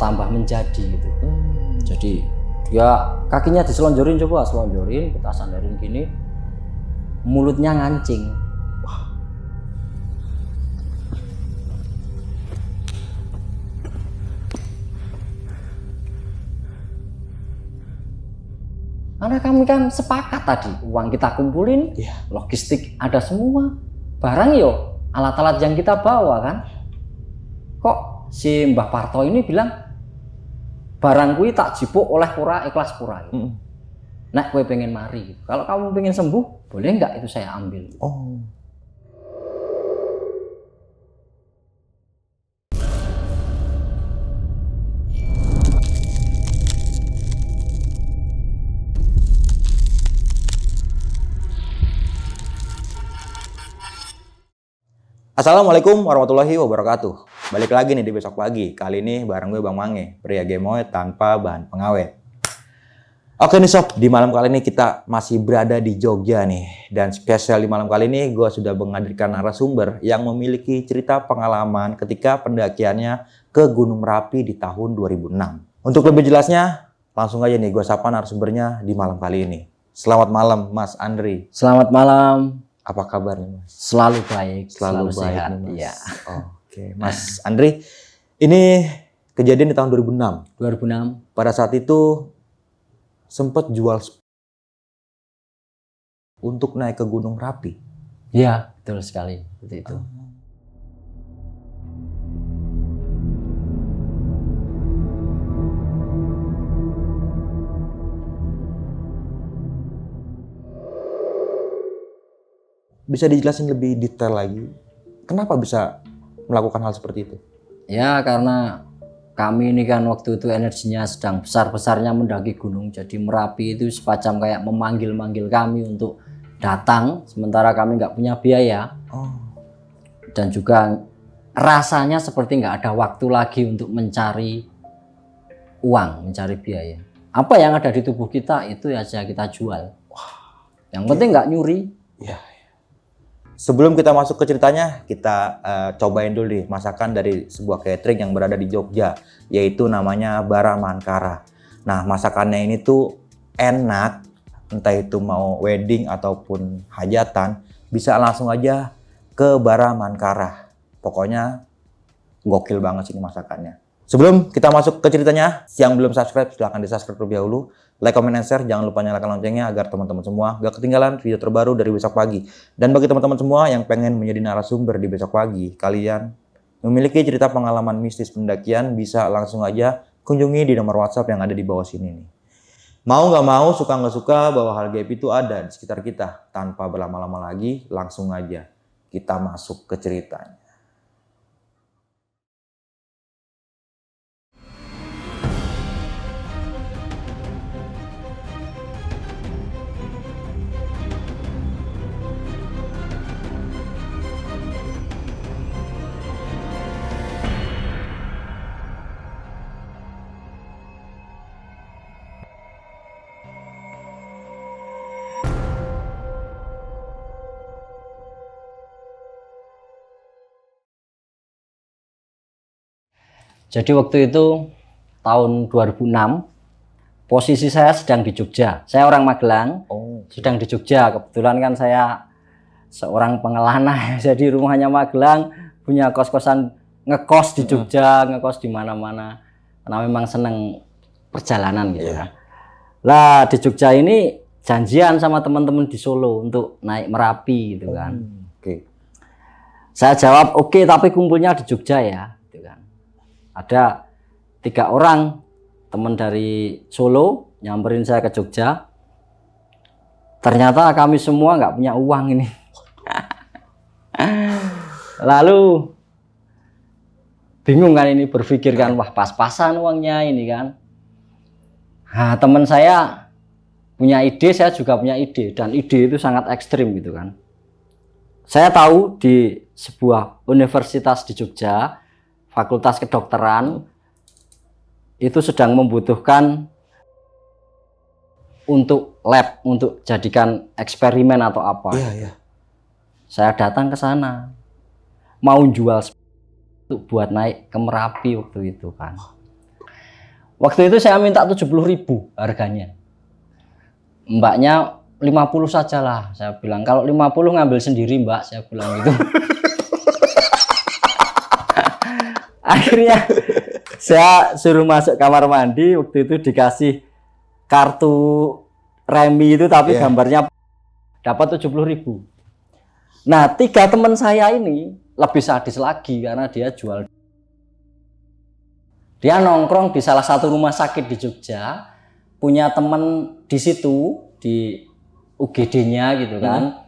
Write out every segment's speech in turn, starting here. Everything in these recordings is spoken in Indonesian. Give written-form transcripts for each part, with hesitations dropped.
tambah menjadi gitu. Jadi ya kakinya diselonjorin, coba selonjorin, kita sandarin gini, mulutnya ngancing. Karena kami kan sepakat tadi, uang kita kumpulin, logistik ada semua, barang yo, alat-alat yang kita bawa kan. Kok si Mbah Parto ini bilang, barang kui tak jipuk oleh pura ikhlas pura. Nek kue pengen mari, kalau kamu pengen sembuh, boleh nggak itu saya ambil. Assalamualaikum warahmatullahi wabarakatuh. Balik lagi nih di Besok Pagi. Kali ini bareng gue Bang Mange, pria gemoy tanpa bahan pengawet. Oke nih sob, di malam kali ini kita masih berada di Jogja nih. Dan spesial di malam kali ini gue sudah menghadirkan narasumber yang memiliki cerita pengalaman ketika pendakiannya ke Gunung Merapi di tahun 2006. Untuk lebih jelasnya, langsung aja nih gue sapa narasumbernya di malam kali ini. Selamat malam Mas Andri. Selamat malam. Apa kabarnya Mas? Selalu baik, selalu baik sehat. nih, Mas. Iya. Oke, Mas Andri, ini kejadian di tahun 2006. 2006. Pada saat itu sempat jual untuk naik ke Gunung Merapi. Iya, betul sekali seperti itu. Bisa dijelasin lebih detail lagi, kenapa bisa melakukan hal seperti itu? Ya, karena kami ini kan waktu itu energinya sedang besar-besarnya mendaki gunung. Jadi Merapi itu semacam kayak memanggil-manggil kami untuk datang, sementara kami nggak punya biaya. Dan juga rasanya seperti nggak ada waktu lagi untuk mencari uang, mencari biaya. Apa yang ada di tubuh kita itu aja kita jual. Yang penting nggak nyuri. Ya. Sebelum kita masuk ke ceritanya, kita cobain dulu nih masakan dari sebuah catering yang berada di Jogja, yaitu namanya Bara Mankara. Nah, masakannya ini tuh enak, entah itu mau wedding ataupun hajatan, bisa langsung aja ke Bara Mankara. Pokoknya gokil banget sih ini masakannya. Sebelum kita masuk ke ceritanya, yang belum subscribe silahkan di-subscribe terlebih dahulu. Like, comment, and share. Jangan lupa nyalakan loncengnya agar teman-teman semua gak ketinggalan video terbaru dari Besok Pagi. Dan bagi teman-teman semua yang pengen menjadi narasumber di Besok Pagi, kalian memiliki cerita pengalaman mistis pendakian, bisa langsung aja kunjungi di nomor WhatsApp yang ada di bawah sini nih. Mau nggak mau, suka nggak suka, bahwa hal gaib itu ada di sekitar kita. Tanpa berlama-lama lagi, langsung aja kita masuk ke ceritanya. Jadi waktu itu tahun 2006, posisi saya sedang di Jogja. Saya orang Magelang, sedang di Jogja. Kebetulan kan saya seorang pengelana, jadi rumahnya Magelang, punya kos-kosan, ngekos di Jogja, ngekos di mana-mana. Karena memang seneng perjalanan gitu kan. Lah di Jogja ini janjian sama teman-teman di Solo untuk naik Merapi gitu kan. Saya jawab oke, tapi kumpulnya di Jogja ya. Ada 3 orang teman dari Solo nyamperin saya ke Jogja. Ternyata kami semua nggak punya uang ini. Lalu bingung kan ini, berpikir kan, wah pas-pasan uangnya ini kan. Nah, teman saya punya ide, saya juga punya ide, dan ide itu sangat ekstrim gitu kan. Saya tahu di sebuah universitas di Jogja, Fakultas Kedokteran itu sedang membutuhkan untuk lab, untuk jadikan eksperimen atau apa. Saya datang ke sana, mau jual untuk buat naik ke Merapi waktu itu kan. Waktu itu saya minta 70.000 harganya. Mbaknya 50 saja lah. Saya bilang, kalau 50 ngambil sendiri mbak, saya bilang gitu. Akhirnya saya suruh masuk kamar mandi, waktu itu dikasih kartu remi itu tapi gambarnya, dapat 70.000. Nah 3 teman saya ini lebih sadis lagi karena dia jual. Dia nongkrong di salah satu rumah sakit di Jogja, punya teman di situ, di UGD-nya gitu kan.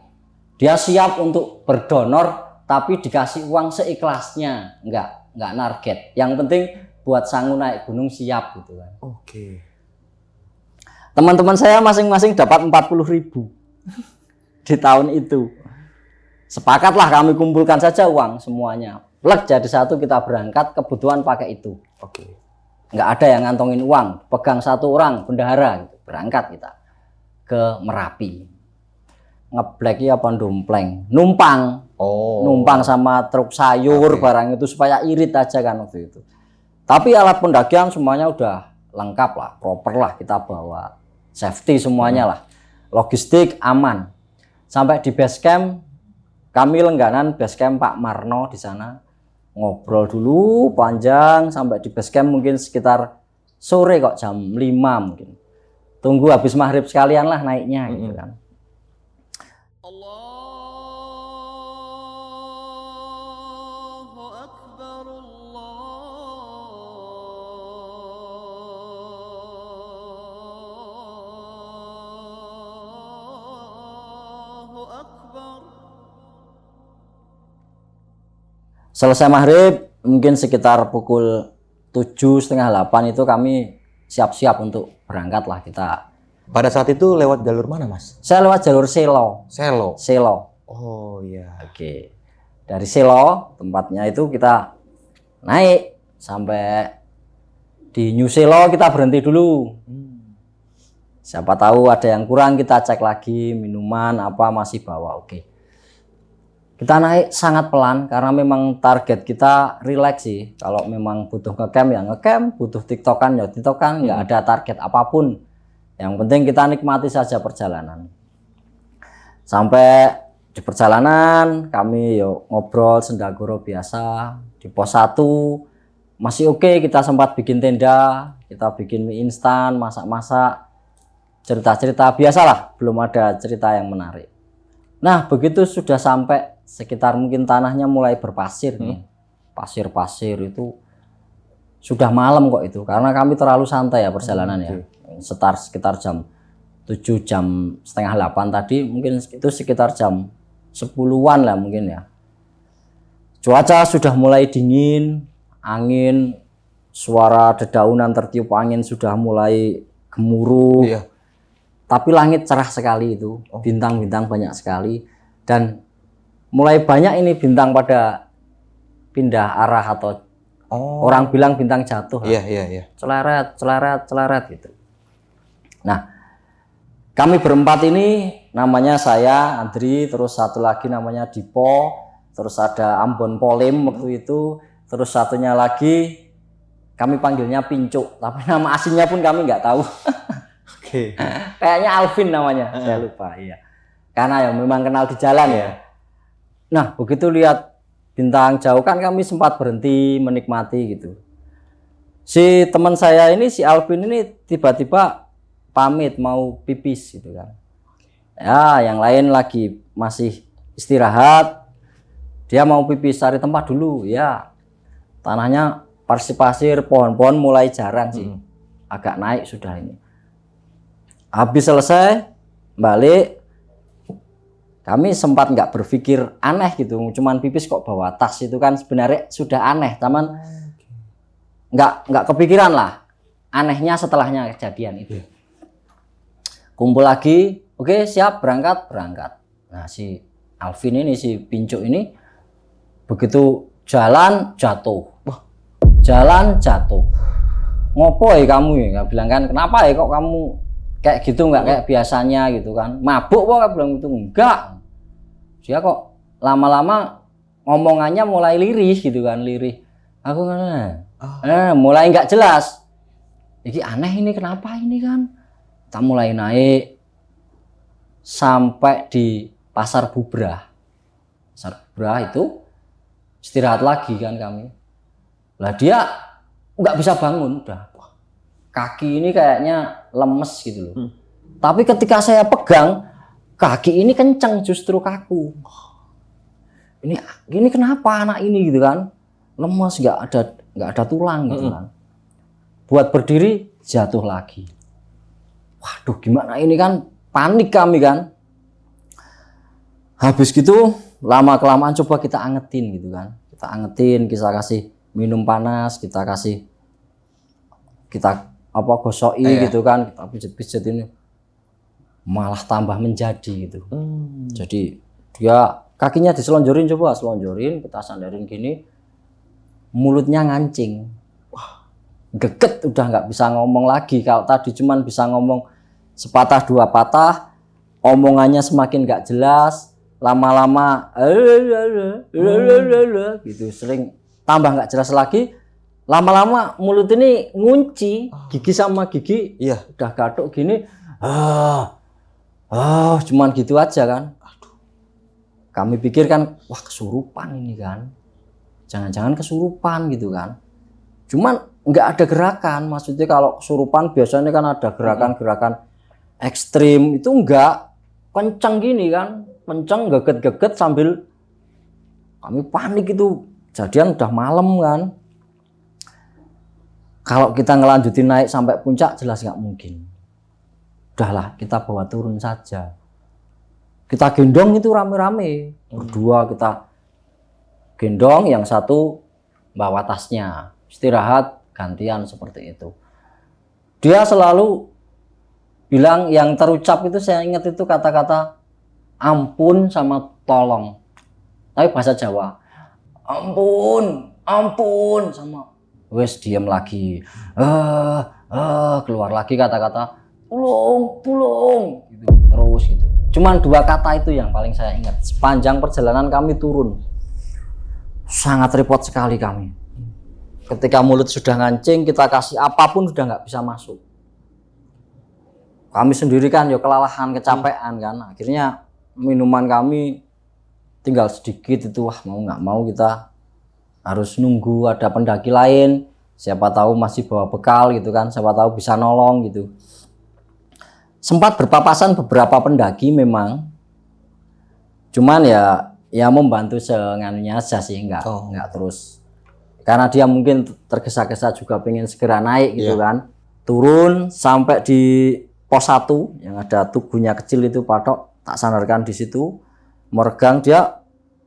Dia siap untuk berdonor tapi dikasih uang seikhlasnya, enggak target. Yang penting buat sanggup naik gunung siap gitu kan. Oke. Teman-teman saya masing-masing dapat 40.000 di tahun itu. Sepakatlah kami kumpulkan saja uang semuanya. Plek jadi satu, kita berangkat, kebutuhan pakai itu. Oke. Nggak ada yang ngantongin uang, pegang satu orang bendahara gitu. Berangkat kita ke Merapi. Ngebleki apa dompleng, numpang. Numpang sama truk sayur barang itu supaya irit aja kan waktu itu. Tapi alat pendakian semuanya udah lengkap lah, proper lah, kita bawa safety semuanya lah. Logistik aman. Sampai di base camp, kami langganan base camp Pak Marno di sana. Ngobrol dulu panjang sampai di base camp mungkin sekitar sore kok, jam 5 mungkin. Tunggu habis maghrib sekalian lah naiknya gitu kan. Allahu Akbar, Allahu Akbar. Selesai maghrib mungkin sekitar pukul 7, setengah 8 itu kami siap-siap untuk berangkat lah kita. Pada saat itu lewat jalur mana, Mas? Saya lewat jalur Selo. Selo. Oh iya. Oke. Dari Selo tempatnya itu kita naik sampai di New Selo, kita berhenti dulu. Siapa tahu ada yang kurang, kita cek lagi minuman apa masih bawa. Oke. Kita naik sangat pelan karena memang target kita relax sih. Kalau memang butuh ngecamp ya ngecamp, butuh tiktokan ya tiktokan, nggak ada target apapun. Yang penting kita nikmati saja perjalanan. Sampai di perjalanan kami yuk ngobrol sendaguro biasa di pos 1 masih oke, kita sempat bikin tenda, kita bikin mie instan, masak-masak, cerita-cerita biasalah, belum ada cerita yang menarik. Nah begitu sudah sampai sekitar mungkin tanahnya mulai berpasir nih, pasir-pasir itu sudah malam kok itu, karena kami terlalu santai ya perjalanan ya. Sekitar jam 7, jam setengah 8 tadi, mungkin itu sekitar jam 10-an lah mungkin ya. Cuaca sudah mulai dingin, angin, suara dedaunan tertiup angin sudah mulai gemuruh. Iya. Tapi langit cerah sekali itu, bintang-bintang banyak sekali, dan mulai banyak ini bintang pada pindah arah atau orang bilang bintang jatuh. Iya. Celeret gitu. Nah, kami berempat ini, namanya saya, Andri, terus satu lagi namanya Dipo, terus ada Ambon Polim waktu itu, terus satunya lagi kami panggilnya Pincuk, tapi nama aslinya pun kami nggak tahu. Oke. Kayaknya Alvin namanya, saya lupa. Iya. Karena ya memang kenal di jalan ya. Nah, begitu lihat bintang jauh kan kami sempat berhenti menikmati gitu. Si teman saya ini, si Alvin ini tiba-tiba pamit mau pipis gitu kan. Ya, yang lain lagi masih istirahat. Dia mau pipis, cari tempat dulu ya. Tanahnya pasir-pasir, pohon-pohon mulai jarang sih. Agak naik sudah ini. Habis selesai balik, kami sempat nggak berpikir aneh gitu, cuman pipis kok bawa tas itu kan sebenarnya sudah aneh, cuman nggak kepikiran lah anehnya setelahnya kejadian itu. Kumpul lagi, oke siap berangkat. Nah si Alvin ini, si Pincuk ini begitu jalan jatuh, ngopo ya kamu ya, nggak bilang kan kenapa ya kok kamu kayak gitu, nggak kayak biasanya gitu kan, mabuk kok, bilang gitu. Enggak, dia kok lama-lama ngomongannya mulai lirih gitu kan, lirih. Aku mulai nggak jelas. Iki aneh ini, kenapa ini kan? Kita mulai naik sampai di Pasar Bubrah. Pasar Bubrah itu istirahat lagi kan kami. Lah dia nggak bisa bangun udah. Kaki ini kayaknya lemes gitu loh. Tapi ketika saya pegang, kaki ini kenceng justru kaku. Ini kenapa anak ini gitu kan? Lemes, nggak ada tulang gitu kan. Buat berdiri jatuh lagi. Waduh, gimana ini kan? Panik kami kan. Habis gitu lama kelamaan coba kita angetin gitu kan. Kita angetin, kita kasih minum panas, kita gosoi gitu kan, kita pijet-pijet ini malah tambah menjadi gitu. Jadi dia kakinya diselonjorin, coba selonjorin, kita sandarin gini, mulutnya ngancing. Geget, udah nggak bisa ngomong lagi. Kalau tadi cuman bisa ngomong sepatah dua patah, omongannya semakin nggak jelas, lama-lama gitu, sering tambah nggak jelas lagi. Lama-lama mulut ini ngunci, gigi sama gigi udah gatuk gini, cuman gitu aja kan. Kami pikir kan, wah kesurupan ini kan, jangan-jangan kesurupan gitu kan. Cuman nggak ada gerakan, maksudnya kalau kesurupan biasanya kan ada gerakan-gerakan ekstrim, itu enggak, kenceng gini kan, kenceng geget-geget sambil kami panik itu. Jadian udah malam kan. Kalau kita ngelanjutin naik sampai puncak jelas nggak mungkin. Udahlah, kita bawa turun saja. Kita gendong itu rame-rame. Berdua kita gendong, yang satu bawa tasnya. Istirahat, gantian seperti itu. Dia selalu bilang, yang terucap itu saya ingat itu kata-kata ampun sama tolong. Tapi bahasa Jawa. Ampun, ampun sama wes diam lagi. Keluar lagi kata-kata pulang gitu, terus gitu. Cuman dua kata itu yang paling saya ingat sepanjang perjalanan kami turun. Sangat repot sekali kami. Ketika mulut sudah ngancing, kita kasih apapun sudah nggak bisa masuk. Kami sendiri kan ya kelelahan, kecapean kan. Akhirnya minuman kami tinggal sedikit itu, wah mau nggak mau kita harus nunggu ada pendaki lain, siapa tahu masih bawa bekal gitu kan, siapa tahu bisa nolong gitu. Sempat berpapasan beberapa pendaki memang, cuman ya membantu senganunya aja sih, nggak terus, karena dia mungkin tergesa-gesa juga pengen segera naik gitu kan. Turun sampai di pos 1 yang ada tugunya kecil itu, patok tak sandarkan di situ, meregang, dia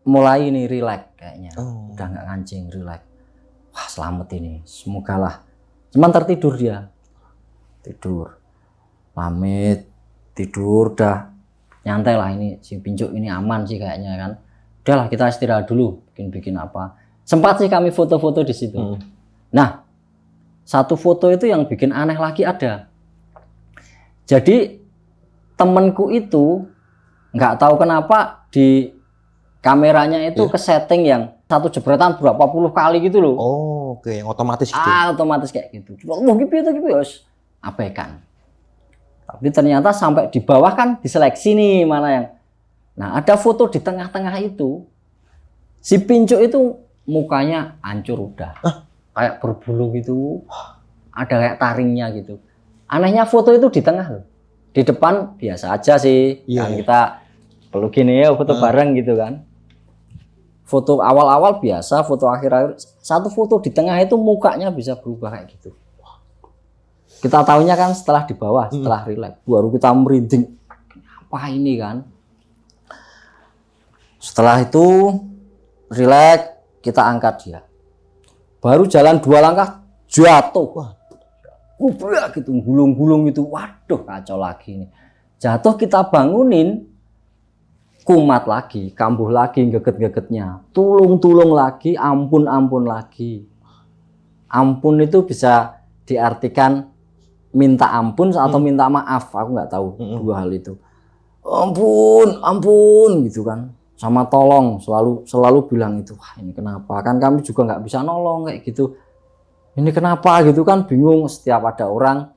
mulai ini rileks kayaknya. Udah nggak ngancing, rileks. Wah selamat ini, semoga lah. Cuman tertidur dia, tidur, pamit, tidur, udah nyantai lah, ini si Pincuk ini aman sih kayaknya kan. Udahlah kita istirahat dulu, bikin apa. Sempat sih kami foto-foto di situ. Nah, satu foto itu yang bikin aneh lagi ada. Jadi temenku itu nggak tahu kenapa di kameranya itu ke setting yang satu jepretan berapa puluh kali gitu loh. Oke, yang otomatis gitu. Otomatis kayak gitu. Wah, gitu ya, abaikan. Tapi ternyata sampai di bawah kan diseleksi nih mana yang. Nah, ada foto di tengah-tengah itu. Si Pincuk itu mukanya hancur udah. Kayak berbulu gitu. Ada kayak taringnya gitu. Anehnya foto itu di tengah loh. Di depan biasa aja sih. Kan kita peluk gini ya, foto bareng gitu kan. Foto awal-awal biasa, foto akhir-akhir. Satu foto di tengah itu mukanya bisa berubah kayak gitu. Kita tahunya kan setelah di bawah, setelah rileks. Baru kita merinding. Apa ini kan? Setelah itu rileks, kita angkat dia. Baru jalan 2 langkah, jatuh. Ubah gitu, gulung-gulung gitu. Waduh, kacau lagi nih. Jatuh kita bangunin, kumat lagi, kambuh lagi geget-gegetnya. Tulung lagi, ampun lagi. Ampun itu bisa diartikan minta ampun atau minta maaf. Aku nggak tahu dua hal itu. Ampun gitu kan. Sama tolong, selalu bilang itu. Wah ini kenapa? Kan kami juga nggak bisa nolong kayak gitu. Ini kenapa gitu kan, bingung. Setiap ada orang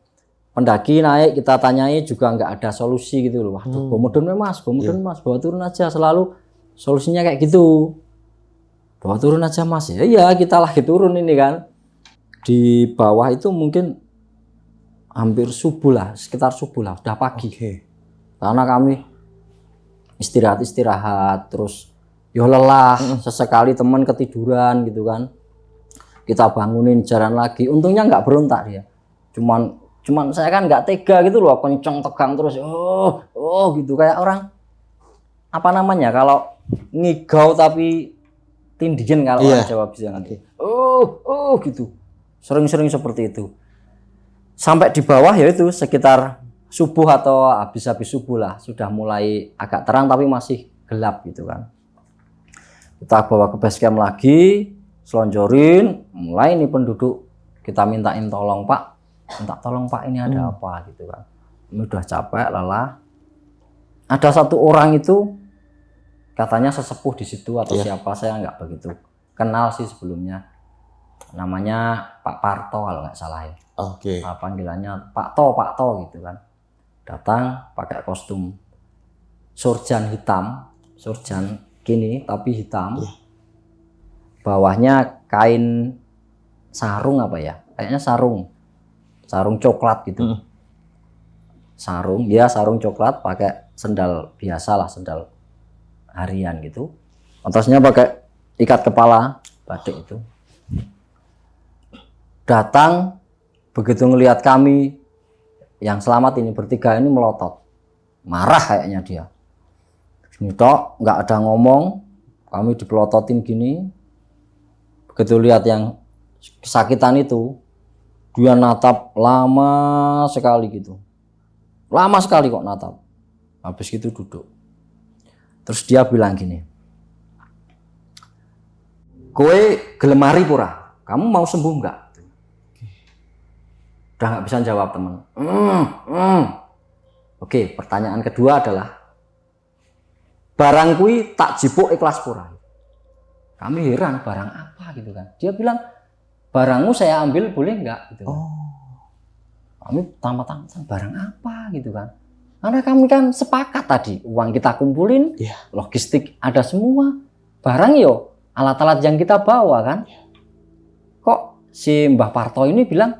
pendaki naik kita tanyai juga nggak ada solusi gitu loh. Waduh, bawa mudun mas, bawa turun aja, selalu solusinya kayak gitu. Bawa turun aja mas, ya iya kita lagi turun ini kan. Di bawah itu mungkin hampir subuh lah, sekitar subuh lah, udah pagi. Karena kami istirahat, terus yo lelah, sesekali teman ketiduran gitu kan. Kita bangunin jalan lagi, untungnya nggak berontak dia. Cuman saya kan nggak tega gitu loh, kenceng tegang terus, oh gitu kayak orang apa namanya kalau ngigau tapi tindihin kalau orang Jawa bilang gitu. Sering-sering seperti itu. Sampai di bawah ya itu sekitar subuh atau habis-habis subuh lah, sudah mulai agak terang tapi masih gelap gitu kan. Kita bawa ke base camp lagi, selonjorin, mulai ini penduduk kita minta tolong Pak ini ada apa gitu kan. Ini udah capek, lelah. Ada satu orang itu katanya sesepuh di situ atau siapa, saya nggak begitu kenal sih sebelumnya. Namanya Pak Parto kalau nggak salah ya. Panggilannya Pak To gitu kan. Datang pakai kostum surjan hitam, surjan gini tapi hitam. Bawahnya kain sarung apa ya? Kayaknya sarung coklat gitu. Sarung coklat, pakai sendal biasa lah, sendal harian gitu. Atasnya pakai ikat kepala batik itu. Datang, begitu ngelihat kami yang selamat ini bertiga ini melotot. Marah kayaknya dia. Gini tok, nggak ada ngomong, kami dipelototin gini. Begitu lihat yang kesakitan itu, dia natap lama sekali gitu. Lama sekali kok natap. Habis itu duduk. Terus dia bilang gini, kowe gelemari pura, kamu mau sembuh nggak? Udah nggak bisa jawab teman. Oke, pertanyaan kedua adalah, barang kui tak jipuk ikhlas pura. Kami heran, barang apa gitu kan. Dia bilang, barangmu saya ambil boleh nggak? Gitu kan. Kami tamat barang apa gitu kan. Karena kami kan sepakat tadi, uang kita kumpulin, logistik ada semua. Barang yo, alat-alat yang kita bawa kan. Kok si Mbah Parto ini bilang,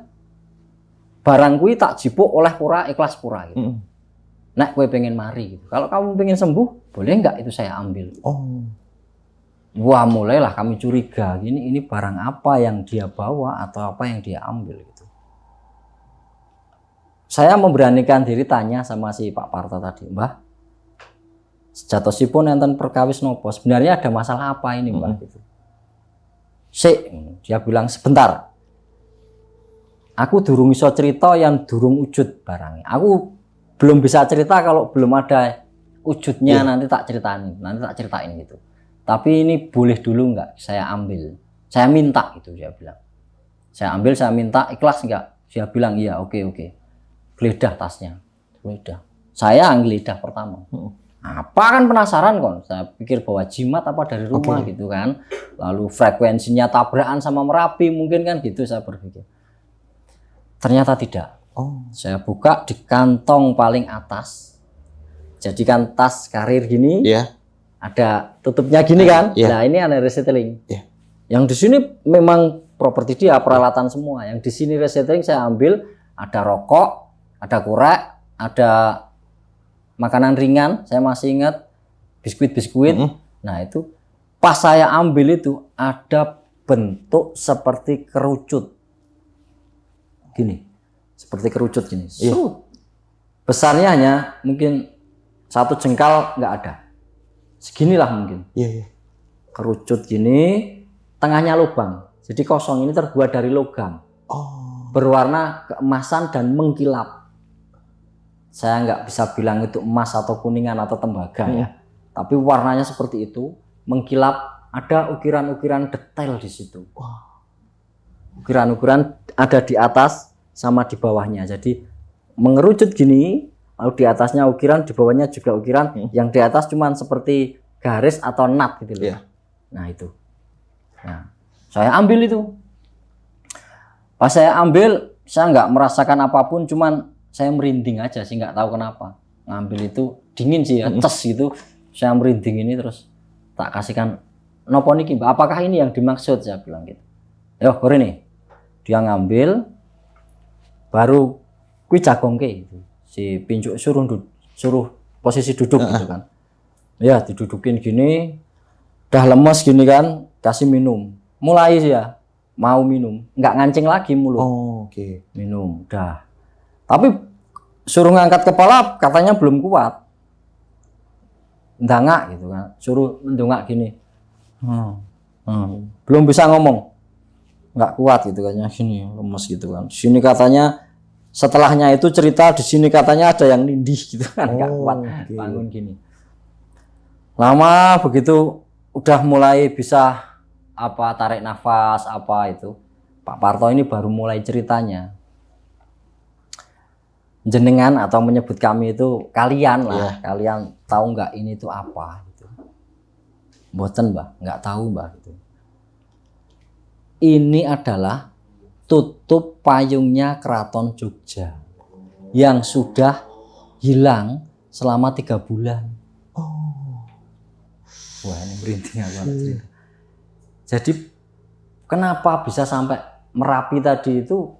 barang kui tak jipuk oleh pura ikhlas pura gitu. Nek kue pengen mari gitu. Kalau kamu pengen sembuh, boleh nggak itu saya ambil? Wah, mulailah kami curiga, ini barang apa yang dia bawa atau apa yang dia ambil gitu. Saya memberanikan diri tanya sama si Pak Parto tadi, Mbah, sejatosipun enten perkawis nopo, sebenarnya ada masalah apa ini Mbah gitu. Dia bilang sebentar. Aku durung iso cerita yang durung wujud barangnya. Aku belum bisa cerita kalau belum ada wujudnya, nanti tak ceritain gitu. Tapi ini boleh dulu nggak saya ambil? Saya minta gitu dia bilang. Saya ambil, saya minta, ikhlas nggak? Dia bilang iya, oke. Geledah tasnya, geledah. Saya geledah pertama. Apa kan penasaran kon? Saya pikir bawa jimat apa dari rumah gitu kan. Lalu frekuensinya tabrakan sama Merapi mungkin kan gitu saya berpikir. Ternyata tidak. Saya buka di kantong paling atas. Jadi kan tas karir gini. Ada tutupnya gini kan. Nah, ini ada reseteling. Yang di sini memang properti dia, peralatan semua. Yang di sini reseteling saya ambil, ada rokok, ada korek, ada makanan ringan, saya masih ingat biskuit. Nah, itu pas saya ambil itu ada bentuk seperti kerucut. Gini. Seperti kerucut gini. Besarnya hanya mungkin 1 jengkal nggak ada. Seginilah mungkin. Kerucut gini, tengahnya lubang. Jadi kosong, ini terbuat dari logam. Berwarna keemasan dan mengkilap. Saya nggak bisa bilang itu emas atau kuningan atau tembaga ya. Tapi warnanya seperti itu, mengkilap, ada ukiran-ukiran detail di situ. Ukiran-ukiran ada di atas sama di bawahnya. Jadi mengerucut gini, lalu di atasnya ukiran, di bawahnya juga ukiran. Yang di atas cuman seperti garis atau nut gitu loh. Nah itu. Nah, saya ambil itu. Pas saya ambil, saya nggak merasakan apapun, cuman saya merinding aja sih, nggak tahu kenapa. Ngambil itu dingin sih ya, ces gitu. Saya merinding ini terus tak kasihkan, nopo niki Mbak, apakah ini yang dimaksud? Saya bilang gitu. Yo, kore nih. Dia ngambil, baru kui jagongke gitu. Si pinjuk suruh posisi duduk gitu kan. Ya, didudukin gini, udah lemes gini kan, kasih minum. Mulai sih ya, mau minum, nggak ngancing lagi mulut. Oh, oke. Minum, udah. Tapi suruh ngangkat kepala katanya belum kuat. Ndangak gitu kan, suruh mendongak gini. Belum bisa ngomong. Nggak kuat gitu katanya gini, lemes gitu kan. Sini katanya setelahnya itu cerita di sini katanya ada yang nindih gitu kan, nggak kuat bangun gini. Lama begitu udah mulai bisa apa tarik nafas apa itu. Pak Parto ini baru mulai ceritanya. Jenengan atau menyebut kami itu kalian lah, kalian tahu nggak ini itu apa gitu. Mboten Mbah, nggak tahu Mbah gitu. Ini adalah tutup payungnya Keraton Jogja yang sudah hilang selama 3 bulan. Wah, ini merinding aku. Jadi kenapa bisa sampai Merapi tadi itu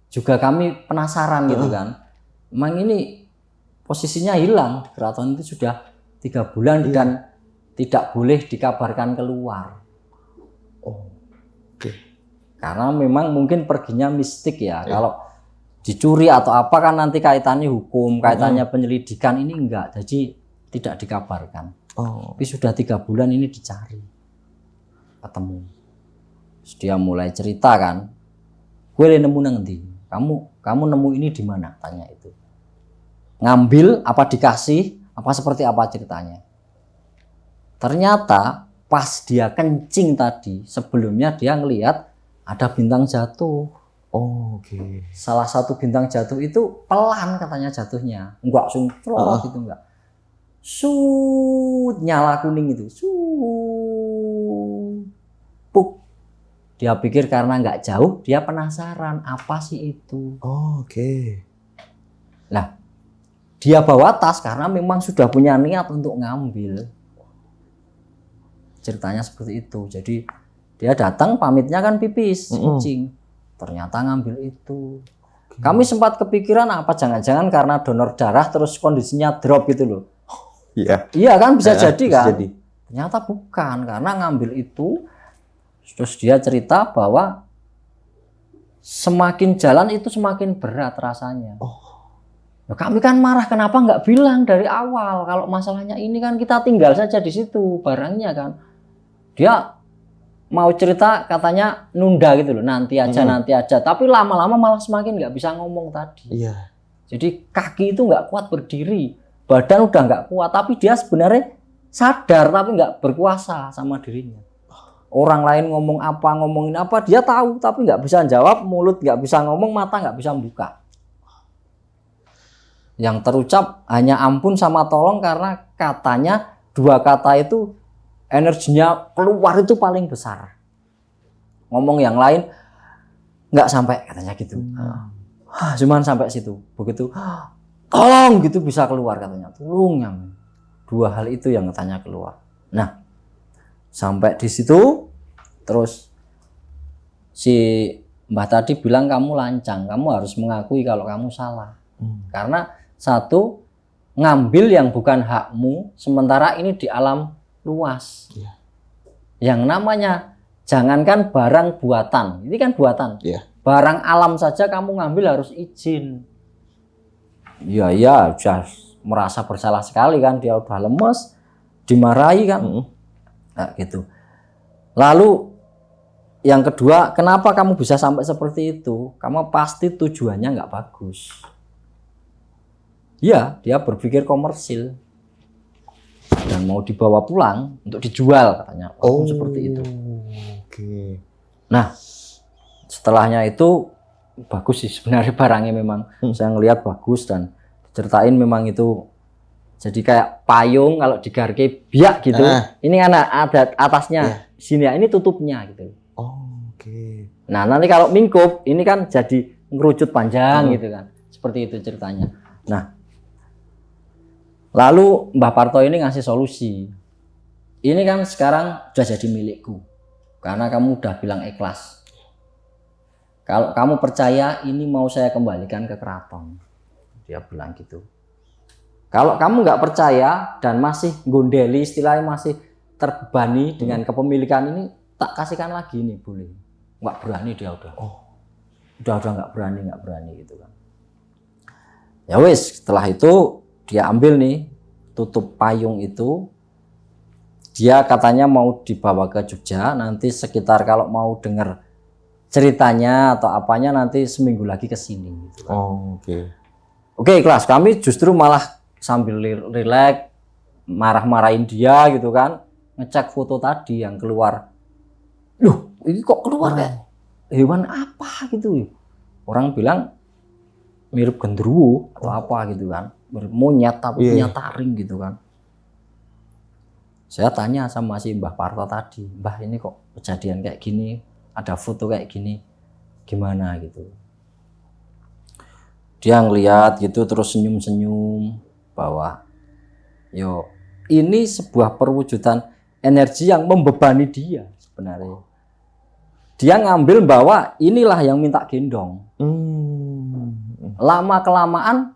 juga kami penasaran gitu kan. Emang ini posisinya hilang, keraton itu sudah 3 bulan dan tidak boleh dikabarkan keluar. Karena memang mungkin perginya mistik ya. Kalau dicuri atau apa kan nanti kaitannya hukum, kaitannya penyelidikan, ini enggak. Jadi tidak dikabarkan. Tapi sudah 3 bulan ini dicari, ketemu. Terus dia mulai cerita kan, gue nemu nanti, kamu nemu ini di mana? Tanya itu. Ngambil apa dikasih, apa seperti apa ceritanya? Ternyata pas dia kencing tadi, sebelumnya dia ngelihat ada bintang jatuh. Salah satu bintang jatuh itu pelan katanya jatuhnya, enggak langsung gitu enggak. Nyala kuning itu, puk. Dia pikir karena nggak jauh, dia penasaran apa sih itu. Nah, dia bawa tas karena memang sudah punya niat untuk ngambil. Ceritanya seperti itu. Jadi dia datang pamitnya kan pipis, kucing. Ternyata ngambil itu. Kami sempat kepikiran apa jangan-jangan karena donor darah terus kondisinya drop gitu loh. Iya kan bisa jadi kan. Ternyata bukan, karena ngambil itu. Terus dia cerita bahwa semakin jalan itu semakin berat rasanya. Nah, kami kan marah, kenapa nggak bilang dari awal kalau masalahnya ini kan kita tinggal saja di situ barangnya kan. Dia mau cerita katanya nunda gitu loh, nanti aja. Tapi lama-lama malah semakin nggak bisa ngomong tadi. Jadi kaki itu nggak kuat berdiri. Badan udah nggak kuat, tapi dia sebenarnya sadar tapi nggak berkuasa sama dirinya. Orang lain ngomongin apa, dia tahu tapi nggak bisa jawab, mulut nggak bisa ngomong, mata nggak bisa buka. Yang terucap hanya ampun sama tolong karena katanya 2 kata itu energinya keluar itu paling besar. Ngomong yang lain nggak sampai katanya gitu. Cuman sampai situ. Begitu tolong gitu bisa keluar katanya, tolong yang 2 hal itu yang katanya keluar. Nah, sampai di situ terus si Mbah tadi bilang kamu lancang, kamu harus mengakui kalau kamu salah. Karena satu, ngambil yang bukan hakmu, sementara ini di alam luas. Yang namanya jangankan barang buatan, ini kan buatan. Barang alam saja kamu ngambil harus izin. Iya, udah merasa bersalah sekali kan, dia udah lemes, dimarahi kan, nah, gitu. Lalu yang kedua, kenapa kamu bisa sampai seperti itu? Kamu pasti tujuannya nggak bagus. Ya, dia berpikir komersil dan mau dibawa pulang untuk dijual katanya. Seperti itu. Nah, setelahnya itu bagus sih sebenarnya barangnya memang. Saya ngelihat bagus dan diceritain memang itu jadi kayak payung kalau digarke biak gitu. Ini kan ada atasnya sini ya, ini tutupnya gitu. Oke. Nah, nanti kalau mingkup ini kan jadi ngerucut panjang gitu kan. Seperti itu ceritanya. Nah, lalu Mbah Parto ini ngasih solusi. Ini kan sekarang sudah jadi milikku. Karena kamu udah bilang ikhlas. Kalau kamu percaya ini mau saya kembalikan ke keraton. Dia bilang gitu. Kalau kamu nggak percaya dan masih gondeli, istilahnya masih terbebani dengan kepemilikan ini, tak kasihkan lagi nih, boleh. Nggak berani dia udah. Udah nggak berani gitu kan. Ya wis, setelah itu dia ambil nih tutup payung itu. Dia katanya mau dibawa ke Jogja, nanti sekitar kalau mau dengar ceritanya atau apanya nanti seminggu lagi ke sini gitu kan. Oke, ikhlas. Kami justru malah sambil rileks marah-marahin dia gitu kan, ngecek foto tadi yang keluar. Loh, ini kok keluar kayak hewan apa gitu. Orang bilang mirip genderuwo atau apa gitu kan, mirip monyet tapi punya taring gitu kan. Saya tanya sama si Mbah Parto tadi, Mbah ini kok kejadian kayak gini, ada foto kayak gini, gimana gitu. Dia ngeliat gitu terus senyum-senyum bahwa yo ini sebuah perwujudan energi yang membebani dia sebenarnya. Dia ngambil bahwa inilah yang minta gendong. Lama kelamaan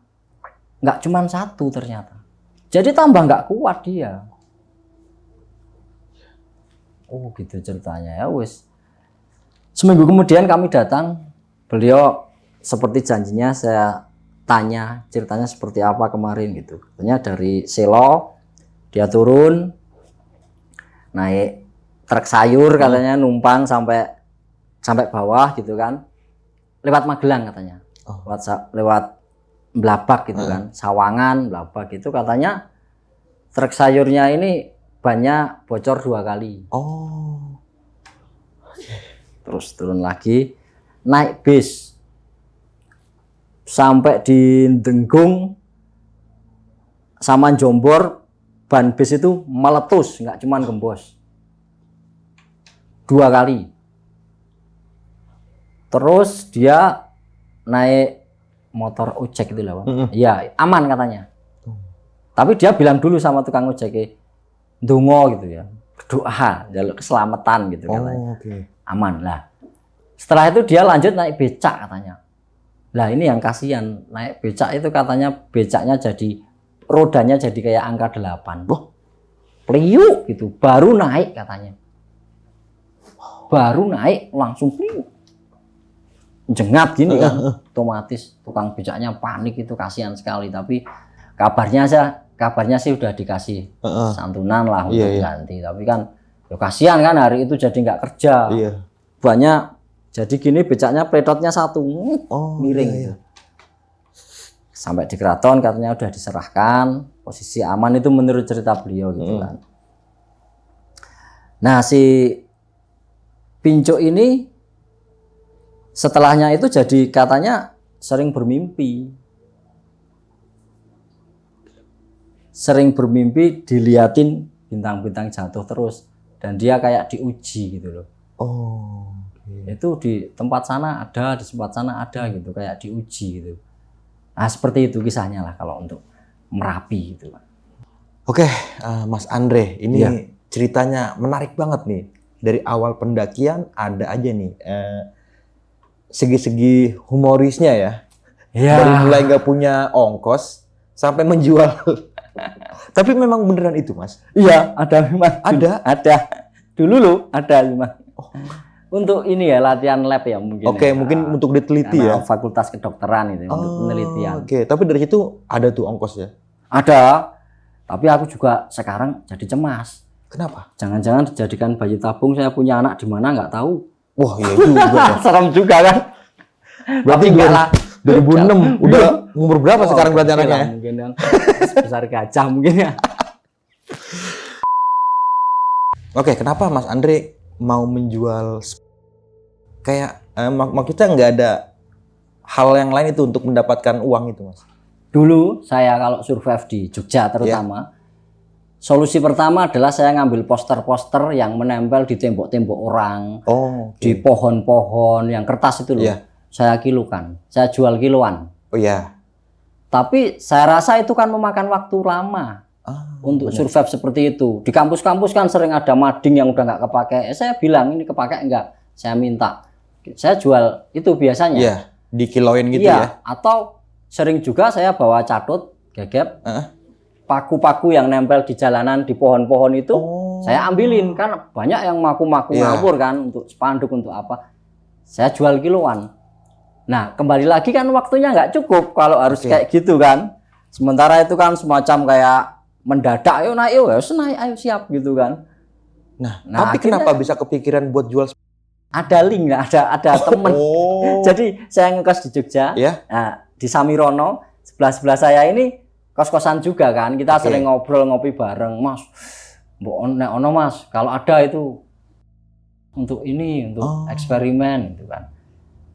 nggak cuma satu ternyata. Jadi tambah nggak kuat dia. Oh gitu ceritanya ya wis. Seminggu kemudian kami datang, beliau seperti janjinya saya tanya ceritanya seperti apa kemarin gitu. Katanya dari Selo dia turun naik truk sayur katanya numpang sampai bawah gitu kan. Lewat Magelang katanya. Lewat Blabak gitu kan. Sawangan, Blabak gitu katanya truk sayurnya ini banyak bocor 2 kali. Terus turun lagi naik bis sampai di Denggung sama Jombor, ban bis itu meletus, nggak cuman gembos 2 kali. Terus dia naik motor ojek itu lah, iya aman katanya. Tapi dia bilang dulu sama tukang ojek, ndonga gitu ya, berdoa jaluk keselamatan gitu katanya. Aman lah. Setelah itu dia lanjut naik becak katanya. Lah ini yang kasihan, naik becak itu katanya becaknya jadi rodanya jadi kayak angka 8. Pliuk gitu, baru naik katanya. Baru naik langsung pliuk. Jengat gini kan, otomatis tukang becaknya panik itu, kasihan sekali. Tapi kabarnya sih udah dikasih santunan lah untuk ganti. Tapi kan ya kasihan kan hari itu jadi nggak kerja. Banyak jadi gini becaknya pletotnya 1 miring gitu. Sampai di keraton katanya udah diserahkan, posisi aman itu menurut cerita beliau gitu kan. Nah si Pinco ini setelahnya itu jadi katanya sering bermimpi diliatin bintang-bintang jatuh terus dan dia kayak diuji gitu loh. Itu di tempat sana ada, di tempat sana ada gitu, kayak diuji gitu. Nah seperti itu kisahnya lah kalau untuk Merapi gitu. Oke, Mas Andre, ini ceritanya menarik banget nih. Dari awal pendakian ada aja nih segi-segi humorisnya ya. Dari mulai nggak punya ongkos sampai menjual. Tapi memang beneran itu, Mas? Iya, ada memang. Ada. Dulu loh, ada memang. Untuk ini ya latihan lab ya mungkin. Oke, mungkin untuk diteliti ya. Fakultas kedokteran itu untuk penelitian. Oke, tapi dari situ ada tuh ongkos ya? Ada. Tapi aku juga sekarang jadi cemas. Kenapa? Jangan-jangan dijadikan bayi tabung, saya punya anak di mana nggak tahu. Wah, iya juga. Serem juga kan? Berarti enggak lah. 2006 udah umur berapa sekarang berarti anaknya? Mungkin yang sebesar gajah mungkin ya. Oke, kenapa Mas Andre mau menjual kayak maksudnya nggak ada hal yang lain itu untuk mendapatkan uang itu, Mas? Dulu saya kalau survive di Jogja terutama, Solusi pertama adalah saya ngambil poster-poster yang menempel di tembok-tembok orang, Oh, di pohon-pohon yang kertas itu loh. Iya. Saya kilukan, saya jual kiloan. Oh iya. Tapi saya rasa itu kan memakan waktu lama untuk survive seperti itu. Di kampus-kampus kan sering ada mading yang udah nggak kepake. Saya bilang ini kepake enggak? Saya minta. Saya jual itu biasanya. Iya, dikiloin gitu Iya, ya. atau sering juga saya bawa catut, gegep, Heeh. paku-paku yang nempel di jalanan di pohon-pohon itu saya ambilin kan banyak yang maku-maku Iya. ngawur kan untuk spanduk untuk apa. Saya jual kiloan. Nah, kembali lagi kan waktunya nggak cukup kalau harus kayak gitu kan. Sementara itu kan semacam kayak mendadak, ayo naik, ayo siap gitu kan. Nah, Nah, tapi akhirnya- kenapa bisa kepikiran buat jual? Ada link, ada temen. Oh. Jadi saya ngekos di Jogja, Ya. nah, di Samirono, sebelah saya ini kos-kosan juga kan. Kita Oke. sering ngobrol ngopi bareng, Mas. Mbok ono Mas, kalau ada itu untuk ini, untuk eksperimen gitu kan.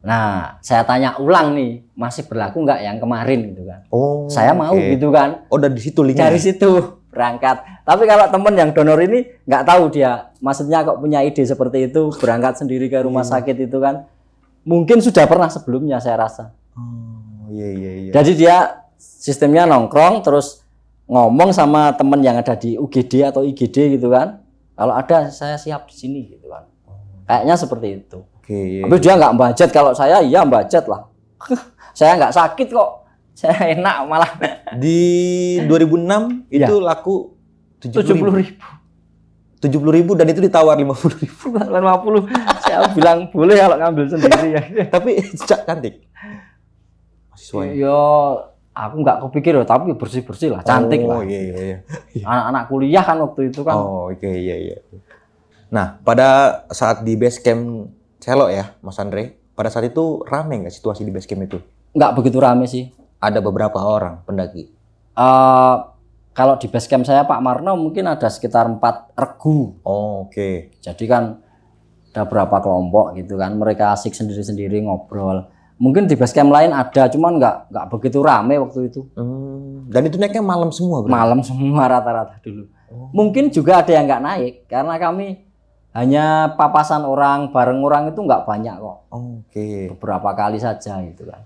Nah, saya tanya ulang nih, masih berlaku nggak yang kemarin gitu kan? Oh. Saya mau oke. gitu kan. Oh, dari situ linknya. Dari situ berangkat. Tapi kalau temen yang donor ini nggak tahu dia, maksudnya kok punya ide seperti itu, berangkat sendiri ke rumah sakit itu kan, mungkin sudah pernah sebelumnya saya rasa. Oh, iya. Jadi dia sistemnya nongkrong terus ngomong sama temen yang ada di UGD atau IGD gitu kan. Kalau ada saya siap di sini gitu kan. Kayaknya seperti itu. Oke, iya. Tapi dia nggak budget, kalau saya iya budget lah. Saya nggak sakit kok. Saya enak malah. Di 2006 Iya. itu laku 70.000. 70.000 dan itu ditawar 50.000. 50. Saya bilang boleh kalau ngambil sendiri ya. Tapi cantik. Masih sesuai. Yo, aku nggak kepikir loh, tapi bersih-bersih lah, cantik lah. Oh, iya. Anak-anak kuliah kan waktu itu kan. Oh, oke, iya. Nah, pada saat di base camp Celo ya, Mas Andre, pada saat itu rame nggak situasi di base camp itu? Nggak begitu rame sih. Ada beberapa orang pendaki. Kalau di base camp saya Pak Marno mungkin ada sekitar 4 regu. Oh, oke. Jadi kan ada berapa kelompok gitu kan. Mereka asik sendiri-sendiri ngobrol. Mungkin di base camp lain ada, cuman nggak begitu rame waktu itu. Dan itu naiknya malam semua, bro? Malam semua rata-rata dulu. Mungkin juga ada yang nggak naik karena kami hanya papasan orang, bareng orang itu nggak banyak kok. Oke. Beberapa kali saja gitu kan.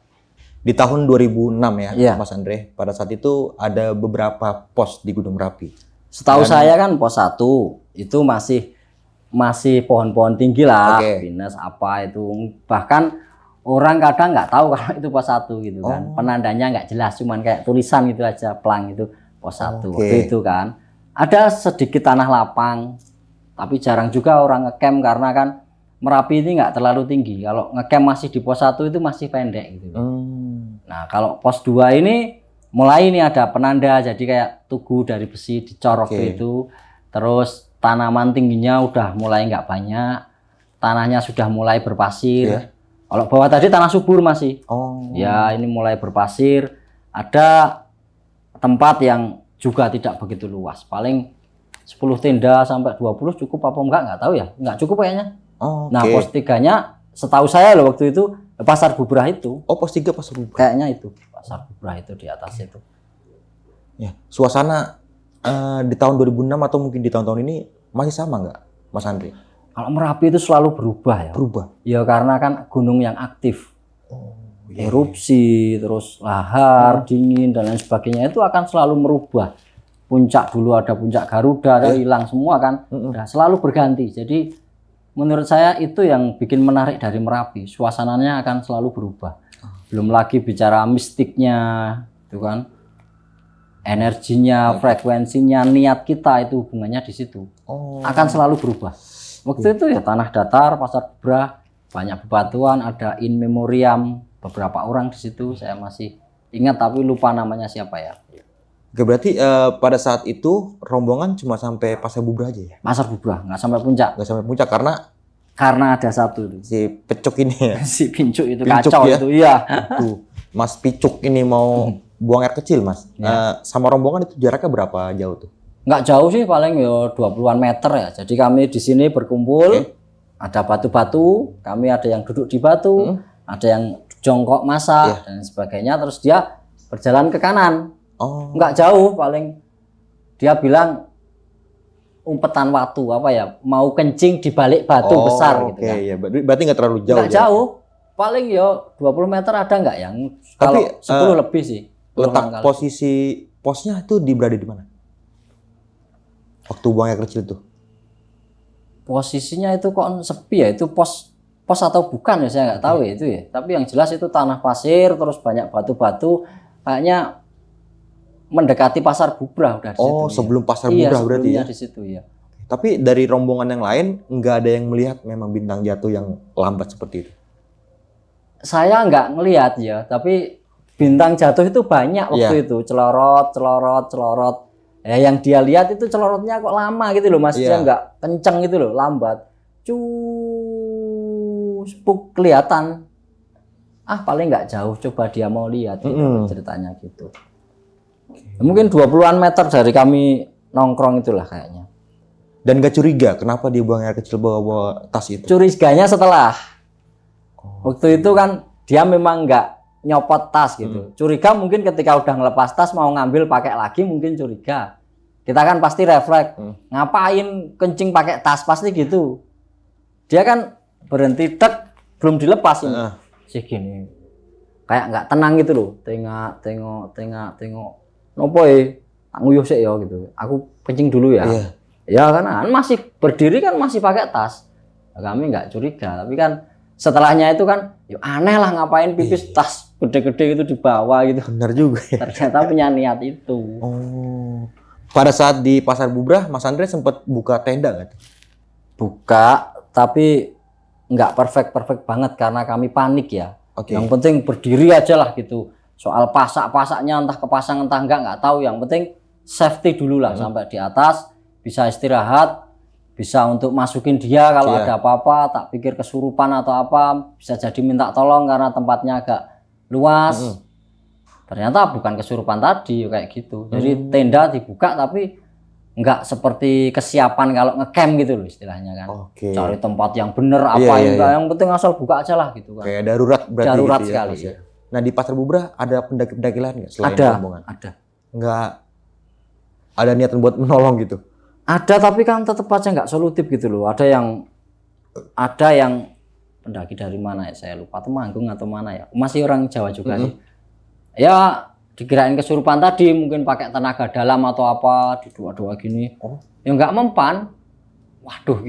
Di tahun 2006 ya, Iya. Mas Andre, pada saat itu ada beberapa pos di Gunung Merapi. Setahu saya kan pos 1 itu masih pohon-pohon tinggi lah, Oke. pinus apa itu. Bahkan orang kadang nggak tahu kalau itu pos 1 gitu kan. Penandanya nggak jelas, cuman kayak tulisan gitu aja, pelang itu pos 1 Oke. waktu itu kan. Ada sedikit tanah lapang, tapi jarang juga orang ngecamp karena kan Merapi ini nggak terlalu tinggi. Kalau ngecamp masih di pos 1 itu masih pendek gitu. Nah, kalau pos 2 ini mulai ini ada penanda, jadi kayak tugu dari besi dicor waktu itu. Terus tanaman tingginya udah mulai nggak banyak, tanahnya sudah mulai berpasir. Kalau bawah tadi tanah subur masih. Ya, ini mulai berpasir. Ada tempat yang juga tidak begitu luas, paling 10 tenda sampai 20 cukup apa nggak tahu ya, nggak cukup kayaknya. Nah, pos 3-nya setahu saya loh waktu itu Pasar Bubrah itu. Oh, pos 3 Pasar Bubrah. Kayaknya itu Pasar Bubrah itu di atas itu. Ya, suasana di tahun 2006 atau mungkin di tahun-tahun ini masih sama nggak, Mas Andre? Kalau Merapi itu selalu berubah ya. Berubah. Ya karena kan gunung yang aktif. Erupsi, terus lahar, dingin dan lain sebagainya itu akan selalu merubah. Puncak dulu ada puncak Garuda, ada hilang semua kan. Udah selalu berganti. Jadi menurut saya itu yang bikin menarik dari Merapi. Suasananya akan selalu berubah. Belum lagi bicara mistiknya, itu kan. Energinya, frekuensinya, niat kita itu hubungannya di situ. Akan selalu berubah. Waktu itu ya tanah datar, Pasar Bubrah, banyak bebatuan, ada in memoriam, beberapa orang di situ saya masih ingat tapi lupa namanya siapa ya. Oke, berarti pada saat itu rombongan cuma sampai Pasar Bubrah aja ya? Pasar Bubrah, nggak sampai puncak. Nggak sampai puncak karena Ada satu tuh. si Pecuk ini ya? Si Pincuk itu Pincuk kacau ya? itu, iya. Tuh, Mas Picuk ini mau buang air kecil, Mas. Sama rombongan itu jaraknya berapa jauh tuh? Nggak jauh sih, paling ya 20-an meter ya. Jadi kami di sini berkumpul, ada batu-batu, kami ada yang duduk di batu, ada yang jongkok masak dan sebagainya. Terus dia berjalan ke kanan. Nggak jauh, paling dia bilang umpetan watu apa ya, mau kencing di balik batu besar gitu Oke, kan. ya. Berarti nggak terlalu jauh. Nggak jauh, paling ya 20 meter ada nggak yang Tapi, kalau 10 lebih sih. Letak posisi posnya itu berada di mana? Waktu buang air kecil itu. Posisinya itu kok sepi ya, itu pos atau bukan ya saya nggak tahu ya itu ya. Tapi yang jelas itu tanah pasir terus banyak batu-batu, kayaknya mendekati pasar Bubrah udah di situ. Oh, sebelum pasar Iya, Bubrah berarti ya. sebelumnya di situ ya. Tapi dari rombongan yang lain nggak ada yang melihat memang bintang jatuh yang lambat seperti itu. Saya nggak ngelihat ya, tapi bintang jatuh itu banyak waktu itu, celorot. Ya, yang dia lihat itu celorotnya kok lama gitu loh, maksudnya nggak kenceng gitu loh, lambat. Spuk kelihatan. Paling nggak jauh, coba dia mau lihat gitu, ceritanya gitu. Mungkin 20-an meter dari kami nongkrong itulah kayaknya. Dan gak curiga kenapa dia buang air kecil bawa tas itu? Curiganya setelah. Waktu itu kan dia memang nggak nyopot tas gitu. Curiga mungkin ketika udah ngelepas tas mau ngambil pakai lagi mungkin curiga. Kita kan pasti refleks. Ngapain kencing pakai tas, pasti gitu. Dia kan berhenti belum dilepas ini. Segini. Kayak nggak tenang gitu loh. Tengok. Nopo tak nguyuh sik ya gitu. Aku kencing dulu ya. Ya karena masih berdiri kan masih pakai tas. Kami nggak curiga, tapi kan setelahnya itu kan, ya aneh lah ngapain pipis tas gede-gede itu di bawah gitu. Benar juga ya. Ternyata punya niat itu. Oh. Pada saat di Pasar Bubrah, Mas Andre sempat buka tenda nggak? Buka, tapi nggak perfect banget karena kami panik ya. Yang penting berdiri aja lah gitu. Soal pasak-pasaknya entah kepasang entah nggak tahu. Yang penting safety dulu lah sampai di atas, bisa istirahat. Bisa untuk masukin dia kalau ada apa-apa, tak pikir kesurupan atau apa, bisa jadi minta tolong karena tempatnya agak luas. Ternyata bukan kesurupan tadi, kayak gitu. Jadi tenda dibuka tapi nggak seperti kesiapan kalau ngecamp gitu loh istilahnya kan. Cari tempat yang bener yang penting asal buka aja lah gitu kan. Kayak darurat berarti. Darurat gitu sekali. Ya. Nah di Pasar Bubrah ada pendaki-pendaki lain nggak selain rombongan? Ada. Nggak ada niatan buat menolong gitu? Ada, tapi kan tetap aja nggak solutif gitu loh. Ada yang pendaki dari mana ya, saya lupa, Temanggung atau mana ya, masih orang Jawa juga sih. Ya dikirain kesurupan tadi, mungkin pakai tenaga dalam atau apa, di doa gini. Ya nggak mempan. Waduh,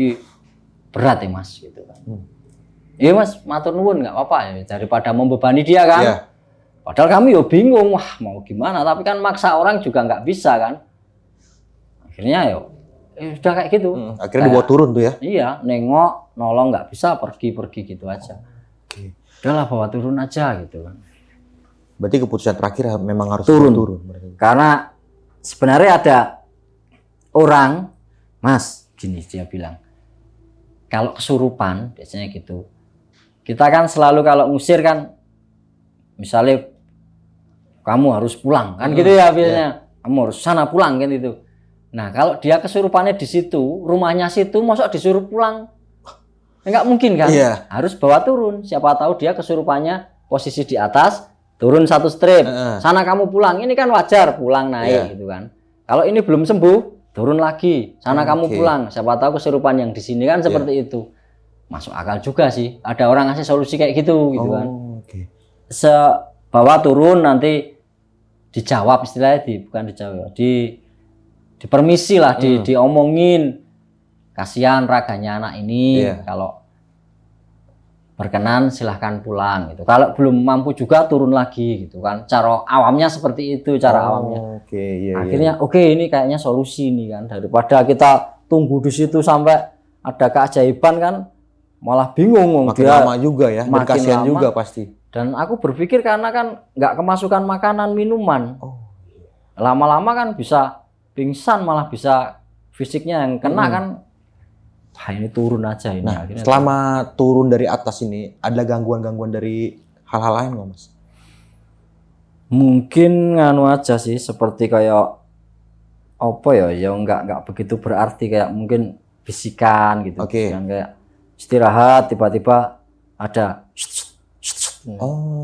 berat ya mas gitu kan. Iya mas, matur nuwun nggak apa-apa ya, daripada membebani dia kan. Padahal kami yo bingung, wah mau gimana, tapi kan maksa orang juga nggak bisa kan. Akhirnya udah kayak gitu. Akhirnya dibawa turun tuh ya? Iya, nengok, nolong nggak bisa, pergi gitu aja. Udahlah bawa turun aja gitu kan. Berarti keputusan terakhir memang harus turun. Karena sebenarnya ada orang, mas, gini dia bilang, kalau kesurupan biasanya gitu, kita kan selalu kalau ngusir kan, misalnya kamu harus pulang kan gitu ya biasanya, kamu harus sana pulang kan itu. Nah kalau dia kesurupannya di situ, rumahnya situ, masa disuruh pulang? Enggak mungkin kan? Harus bawa turun. Siapa tahu dia kesurupannya posisi di atas, turun satu strip. Sana kamu pulang. Ini kan wajar pulang naik gitu kan. Kalau ini belum sembuh, turun lagi. Sana kamu pulang. Siapa tahu kesurupan yang di sini kan seperti itu. Masuk akal juga sih. Ada orang ngasih solusi kayak gitu kan. Bawa turun nanti dijawab istilahnya bukan dijawab, dipermisi lah, diomongin, kasihan raganya anak ini, kalau berkenan silahkan pulang gitu. Kalau belum mampu juga turun lagi gitu kan. Cara awamnya seperti itu, awamnya. Akhirnya ini kayaknya solusi nih kan, daripada kita tunggu di situ sampai ada keajaiban kan, malah bingung. Makin lama juga ya, dan kasihan juga pasti. Dan aku berpikir karena kan nggak kemasukan makanan minuman, lama-lama kan bisa pingsan, malah bisa fisiknya yang kena kan. Wah ini turun aja ini. Nah, selama turun dari atas ini ada gangguan-gangguan dari hal-hal lain nggak mas? Mungkin nganu aja sih, seperti kayak apa ya nggak begitu berarti, kayak mungkin bisikan gitu. Kan kayak istirahat tiba-tiba ada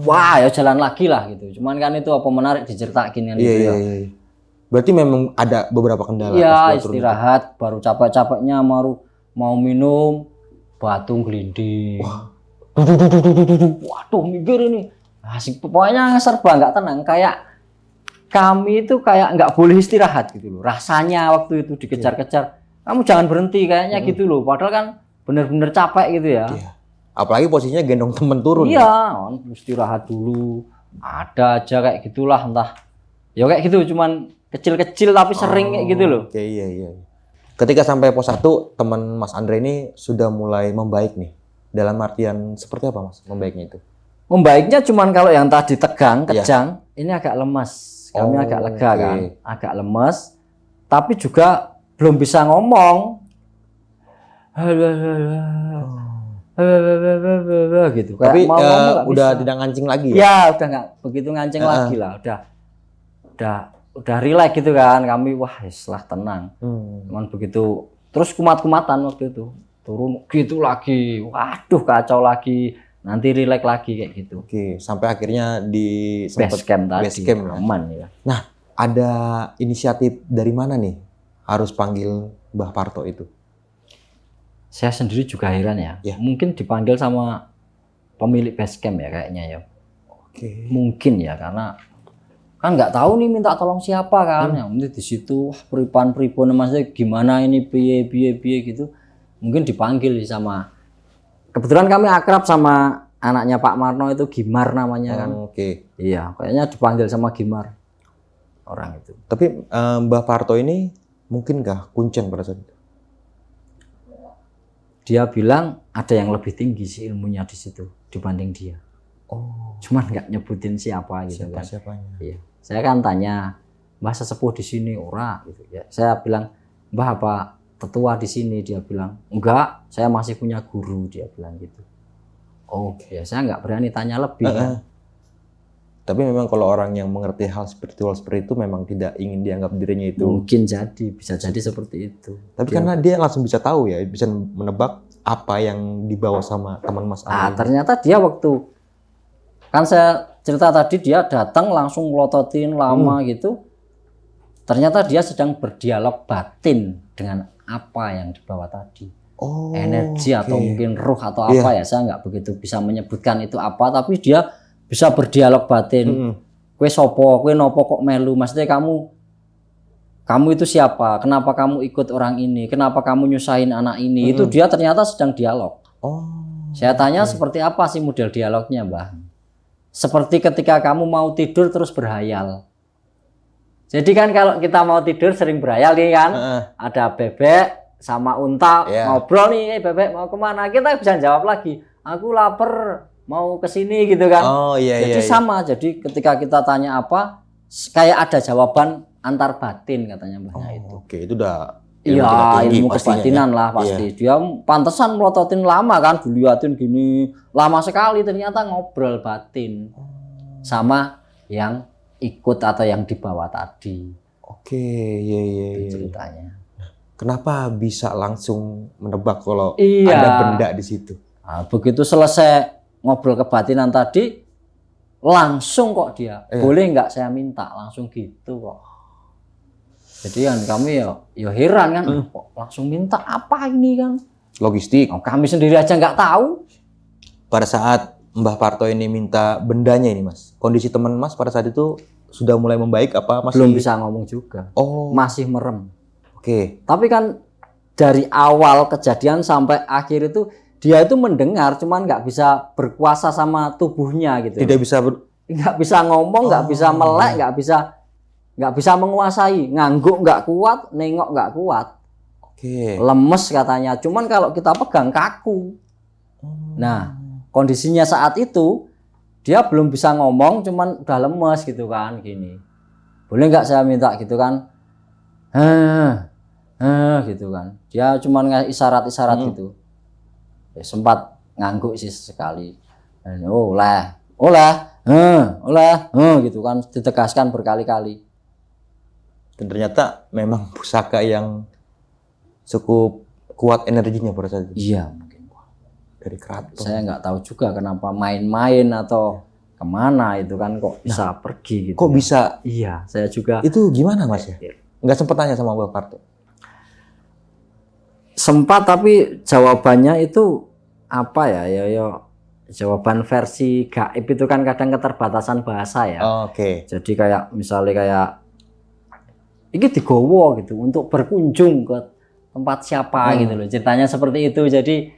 wah ya jalan lagi lah gitu. Cuman kan itu apa menarik diceritakin kan gitu ya. Berarti memang ada beberapa kendala pas Iya, gua turun itu. istirahat, baru capek-capeknya mau minum, batu gelinding. Waduh, mikir ini. Asik, pokoknya serba nggak tenang. Kayak kami itu kayak nggak boleh istirahat gitu loh. Rasanya waktu itu dikejar-kejar. Kamu jangan berhenti kayaknya gitu loh. Padahal kan bener-bener capek gitu ya. Iya. Apalagi posisinya gendong temen turun. Iya, istirahat dulu. Ada aja kayak gitulah entah. Ya kayak gitu, cuman kecil-kecil tapi sering kayak gitu loh. Oke, iya. Ketika sampai pos 1, teman Mas Andre ini sudah mulai membaik nih. Dalam artian seperti apa Mas membaiknya itu? Membaiknya cuman kalau yang tadi tegang, Iya. kejang, ini agak lemas. Kami Oh, agak lega oke. kan, agak lemes. Tapi juga belum bisa ngomong. Gitu. Kayak Tapi mau ngomong nggak udah bisa. tidak ngancing lagi ya? Ya udah nggak begitu ngancing lagi lah. Udah relax gitu kan. Kami wah islah tenang. Cuman begitu terus kumat-kumatan waktu itu. Turun gitu lagi. Waduh kacau lagi. Nanti relax lagi kayak gitu. Oke, sampai akhirnya di Base camp tadi base camp ya. aman ya. Nah, ada inisiatif dari mana nih harus panggil Mbah Parto itu? Saya sendiri juga heran ya. Ya. Mungkin dipanggil sama pemilik base camp ya kayaknya ya. Oke. Mungkin ya karena kan nggak tahu nih minta tolong siapa kan. Yang penting di situ wah, pripon maksudnya gimana ini piye gitu. Mungkin dipanggil sama, kebetulan kami akrab sama anaknya Pak Marno itu Gimar namanya kan. Oke. Iya, kayaknya dipanggil sama Gimar orang itu. Tapi Mbah Parto ini mungkinkah kuncen pada saat itu? Dia bilang ada yang lebih tinggi sih ilmunya di situ dibanding dia. Oh, Cuman nggak nyebutin siapa gitu kan. siapa-siapanya? Iya. Saya kan tanya, Mbah sesepuh di sini ora gitu ya. Saya bilang, Mbah apa tetua di sini? Dia bilang, enggak, saya masih punya guru, dia bilang gitu. Oh, ya saya nggak berani tanya lebih kan. Tapi memang kalau orang yang mengerti hal spiritual seperti itu memang tidak ingin dianggap dirinya itu. Mungkin jadi, bisa jadi seperti itu. Tapi karena dia langsung bisa tahu ya, bisa menebak apa yang dibawa sama teman Mas Ah, Andre. ternyata dia waktu kan saya cerita tadi dia datang langsung melototin lama gitu. Ternyata dia sedang berdialog batin dengan apa yang dibawa tadi. Oh, Energi atau oke. mungkin ruh atau apa ya, saya nggak begitu bisa menyebutkan itu apa, tapi dia bisa berdialog batin. Kue sopo, kue nopo kok melu, maksudnya kamu itu siapa, kenapa kamu ikut orang ini, kenapa kamu nyusahin anak ini, itu dia ternyata sedang dialog. Oh, Saya tanya seperti apa sih model dialognya Mbah? Seperti ketika kamu mau tidur terus berhayal. Jadi kan kalau kita mau tidur sering berhayal nih kan, ada bebek sama unta ngobrol nih, bebek mau kemana? Kita bisa jawab lagi, aku lapar mau ke sini gitu kan. Oh iya Jadi iya. sama, jadi ketika kita tanya apa, kayak ada jawaban antar batin katanya Mbahnya itu. Oke, itu udah Iya, tinggi ilmu pastinya, kebatinan ya. lah pasti. Dia pantesan melototin lama kan, diliatin gini, lama sekali ternyata ngobrol batin sama yang ikut atau yang dibawa tadi. Oke, iya. Ceritanya. Kenapa bisa langsung menebak kalau Iya. ada benda di situ? Nah, begitu selesai ngobrol kebatinan tadi, langsung kok dia, boleh nggak saya minta, langsung gitu kok. Jadi kan kami ya heran kan, kok langsung minta apa ini kan? Logistik. Oh, kami sendiri aja nggak tahu. Pada saat Mbah Parto ini minta bendanya ini Mas, kondisi teman Mas pada saat itu sudah mulai membaik apa masih? Belum bisa ngomong juga, Oh, masih merem. oke. Tapi kan dari awal kejadian sampai akhir itu dia itu mendengar, cuman nggak bisa berkuasa sama tubuhnya gitu. Tidak bisa Nggak bisa ngomong, nggak bisa melek, nggak bisa menguasai, ngangguk nggak kuat, nengok nggak kuat, Oke. lemes katanya. Cuman kalau kita pegang kaku. Nah, kondisinya saat itu dia belum bisa ngomong, cuman udah lemes gitu kan, gini. Boleh nggak saya minta gitu kan? Gitu kan. Dia cuman ngasih isyarat-isyarat gitu. Ya, sempat ngangguk sih sekali. Dan, oleh, gitu kan, ditegaskan berkali-kali. Dan ternyata memang pusaka yang cukup kuat energinya pada saat itu. Iya mungkin. Dari keraton. Saya nggak tahu juga kenapa main-main atau kemana itu kan kok bisa pergi gitu. Kok ya. bisa? Iya, saya juga Itu gimana Mas ya? Nggak sempet tanya sama Mbak Parto. sempat, tapi jawabannya itu apa ya? Jawaban versi gaib itu kan kadang keterbatasan bahasa ya. Oke. Jadi kayak misalnya kayak ini digowo gitu untuk berkunjung ke tempat siapa gitu loh. Ceritanya seperti itu. Jadi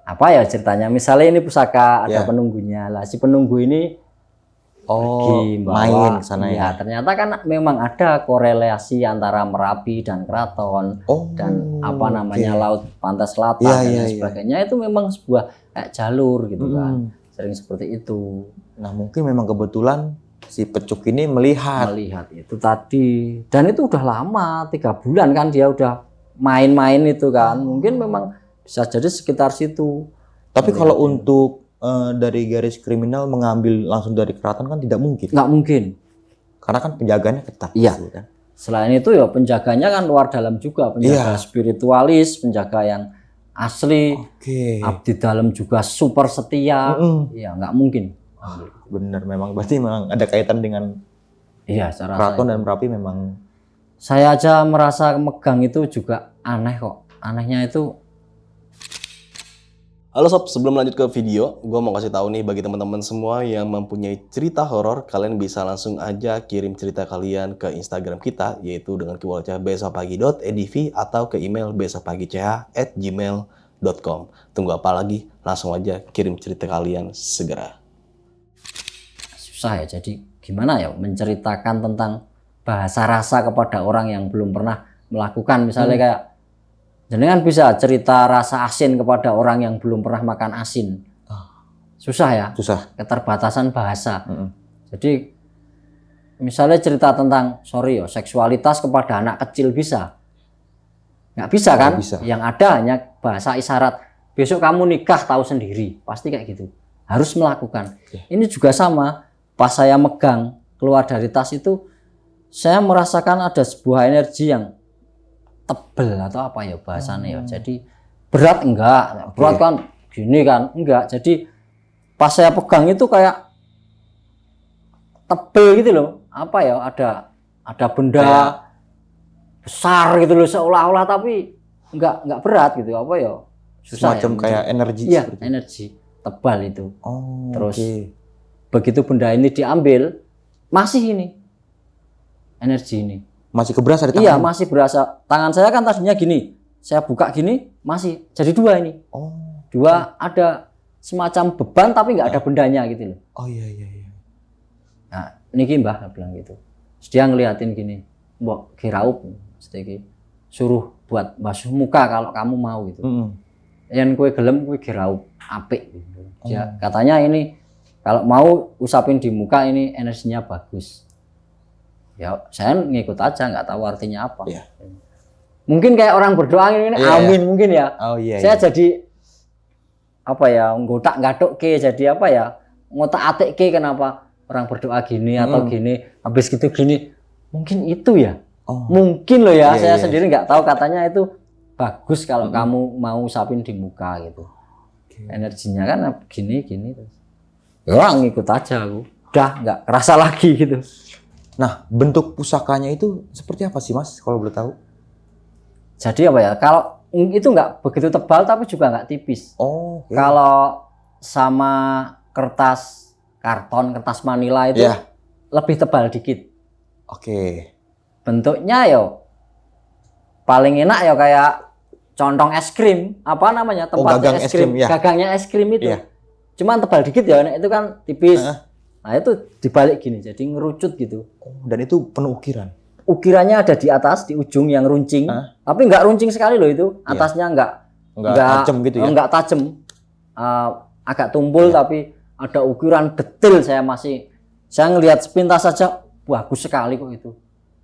apa ya ceritanya? Misalnya ini pusaka ada Ya. penunggunya. Lah si penunggu ini pergi main sana ya. ternyata kan memang ada korelasi antara Merapi dan Keraton dan apa namanya laut pantai selatan Iya, dan iya, lain sebagainya. Itu memang sebuah kayak jalur gitu kan. Sering seperti itu. Nah, mungkin memang kebetulan si Pecuk ini melihat. Itu tadi, dan itu udah lama, 3 bulan kan dia udah main-main itu kan. Mungkin memang bisa jadi sekitar situ. Tapi kalau untuk dari garis kriminal mengambil langsung dari keraton kan tidak mungkin. Nggak mungkin. Karena kan penjaganya ketat. Iya. gitu kan. Selain itu ya penjaganya kan luar dalam juga, penjaga spiritualis, penjaga yang asli, Oke. abdi dalam juga super setia. Iya, nggak mungkin. Bener, memang berarti memang ada kaitan dengan Iya, saya rasa keraton itu. dan Merapi memang. Saya aja merasa megang itu juga aneh kok. Anehnya itu Halo sob, sebelum lanjut ke video, gue mau kasih tahu nih bagi teman-teman semua yang mempunyai cerita horor, kalian bisa langsung aja kirim cerita kalian ke Instagram kita, yaitu dengan keywordnya besokpagi.edv atau ke email besokpagi.ch@gmail.com. Tunggu apa lagi? Langsung aja kirim cerita kalian segera. susah ya. Jadi gimana ya menceritakan tentang bahasa rasa kepada orang yang belum pernah melakukan. Misalnya kayak jenengan bisa cerita rasa asin kepada orang yang belum pernah makan asin. Susah ya. Susah. Keterbatasan bahasa. Jadi misalnya cerita tentang seksualitas kepada anak kecil bisa? Nggak bisa kan? Nggak bisa. Yang ada hanya bahasa isyarat. Besok kamu nikah tahu sendiri. Pasti kayak gitu. Harus melakukan. Ini juga sama. Pas saya megang keluar dari tas itu, saya merasakan ada sebuah energi yang tebel atau apa ya bahasanya ya. Jadi berat enggak, berat kan gini kan enggak. Jadi pas saya pegang itu kayak tebel gitu loh. Apa ya, ada benda besar gitu loh seolah-olah, tapi enggak berat gitu. Apa ya? Susah Semacam ya, kayak energi. Iya, seperti itu. energi tebal itu. Oh, Terus oke. begitu benda ini diambil, masih ini energi ini. Masih keberasa di tangan. Iya, masih berasa. Tangan saya kan tadinya gini, saya buka gini, masih jadi 2 ini. Oh. 2 ada semacam beban tapi nggak ada bendanya gitu loh. Oh iya. Nah, niki Mbah bilang gitu. Terus dia ngeliatin gini, mbok kiraup sedikit, suruh buat basuh muka kalau kamu mau gitu. Yang kue gelem kue kiraup apik gitu. Dia katanya ini kalau mau usapin di muka ini energinya bagus. Ya saya ngikut aja, nggak tahu artinya apa. Iya. Mungkin kayak orang berdoa ini amin mungkin ya. Oh iya. Saya jadi apa ya, ngotak ngatuk ke, jadi apa ya, ngotak atik ke, kenapa orang berdoa gini atau gini, habis gitu gini, mungkin itu ya. Mungkin loh ya, saya sendiri nggak tahu, katanya itu bagus kalau kamu mau usapin di muka gitu. Energinya kan gini terus. Ya ngikut aja aku, udah nggak kerasa lagi gitu. Nah, bentuk pusakanya itu seperti apa sih Mas, kalau boleh tahu? Jadi apa ya, kalau itu nggak begitu tebal tapi juga nggak tipis. Oh, oke. Kalau sama kertas karton, kertas manila itu lebih tebal dikit. Oke. Bentuknya yo paling enak ya kayak contong es krim, apa namanya, tempatnya gagang es krim, ya. gagangnya es krim itu. Iya. Cuman tebal dikit ya, itu kan tipis. Nah itu dibalik gini, jadi ngerucut gitu. Dan itu penuh ukiran. Ukirannya ada di atas, di ujung yang runcing, tapi nggak runcing sekali loh itu. Atasnya nggak tajam gitu ya. Nggak tajam, agak tumpul tapi ada ukiran detail. Saya ngelihat sepintas saja bagus sekali kok itu.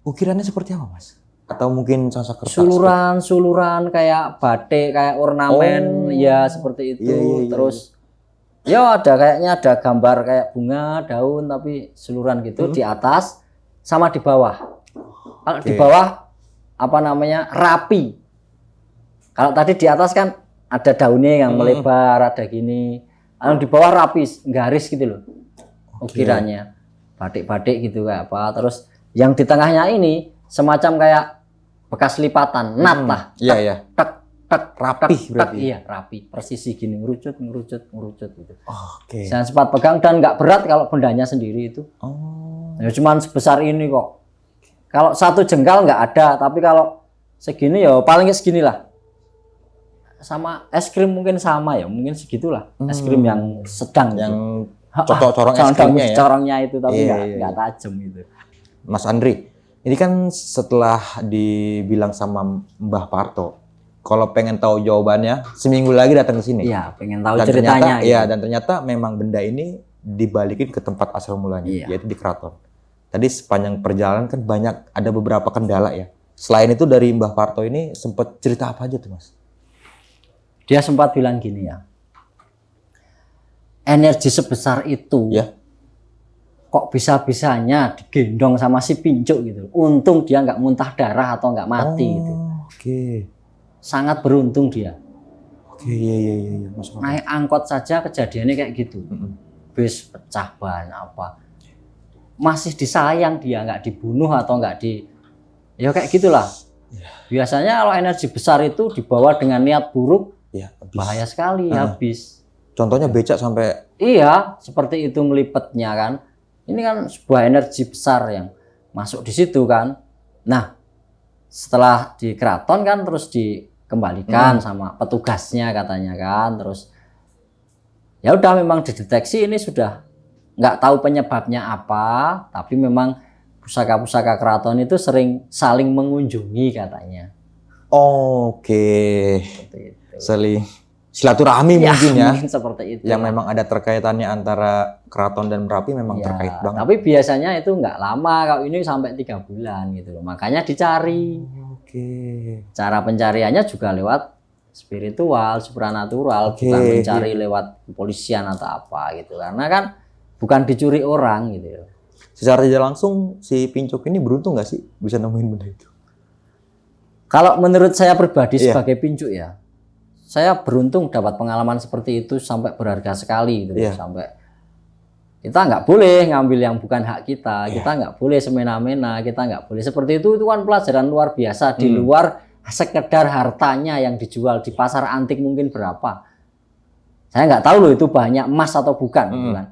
Ukirannya seperti apa Mas? Atau mungkin sosok kertas? Suluran kayak batik, kayak ornamen, ya seperti itu. Iya. Terus ya kayaknya ada gambar kayak bunga, daun, tapi suluran gitu di atas sama di bawah. Kalau di bawah apa namanya, rapi. Kalau tadi di atas kan ada daunnya yang melebar, ada gini, Yang di bawah rapi, garis gitu loh. Ukirannya. Batik-batik gitu kayak apa. Terus yang di tengahnya ini semacam kayak bekas lipatan, nat lah. Iya, iya. Tek, tek, Rapih tek, berarti. Iya, rapi. Presisi gini, ngerucut gitu. Oke. Saya sempat pegang dan nggak berat kalau bendanya sendiri itu. Oh. Ya cuman sebesar ini kok. Kalau satu jengkal nggak ada, tapi kalau segini ya paling segini lah. Sama es krim mungkin sama ya, mungkin segitulah. Es krim yang sedang. Yang gitu. corong es krimnya ya. Corongnya itu tapi Iya, nggak tajam itu. Mas Andri, ini kan setelah dibilang sama Mbah Parto, kalau pengen tahu jawabannya, seminggu lagi datang ke sini. Iya, pengen tahu Dan ceritanya. ternyata, gitu. iya, dan ternyata memang benda ini dibalikin ke tempat asal mulanya, Iya. yaitu di keraton. Tadi sepanjang perjalanan kan ada beberapa kendala ya. Selain itu dari Mbah Parto ini sempat cerita apa aja tuh Mas? Dia sempat bilang gini ya. Energi sebesar itu Ya. kok bisa-bisanya digendong sama si pincuk gitu. Untung dia nggak muntah darah atau nggak mati gitu. Oke. Sangat beruntung dia. Oke, iya, Mas Parto. Naik angkot saja kejadiannya kayak gitu. Mm-mm. Bis pecah ban apa. Masih disayang dia, nggak dibunuh atau nggak di... Ya kayak gitulah. Biasanya kalau energi besar itu dibawa dengan niat buruk, Ya, habis. bahaya sekali, habis. Contohnya becak sampai Iya, seperti itu ngelipetnya kan. Ini kan sebuah energi besar yang masuk di situ kan. Nah, setelah di keraton kan terus dikembalikan sama petugasnya katanya kan. Terus ya udah memang dideteksi ini sudah nggak tahu penyebabnya apa, tapi memang pusaka-pusaka keraton itu sering saling mengunjungi katanya. oke. Seperti itu. Saling silaturahmi mungkin ya. Mungkin seperti itu. Yang memang ada terkaitannya antara keraton dan Merapi memang Ya, terkait banget. tapi biasanya itu nggak lama, kalau ini sampai 3 bulan gitu loh. Makanya dicari. Oke. Cara pencariannya juga lewat spiritual, supranatural, Oke, bukan mencari lewat kepolisian atau apa gitu. Karena kan bukan dicuri orang gitu loh. Secara tidak langsung si Pincuk ini beruntung nggak sih bisa nemuin benda itu? Kalau menurut saya pribadi Iya. sebagai pincuk ya, saya beruntung dapat pengalaman seperti itu sampai berharga sekali gitu. Iya. Sampai kita nggak boleh ngambil yang bukan hak kita, Iya. kita nggak boleh semena-mena, kita nggak boleh seperti itu kan pelajaran luar biasa di luar sekedar hartanya yang dijual di pasar antik mungkin berapa. Saya nggak tahu loh itu banyak emas atau bukan gitu kan.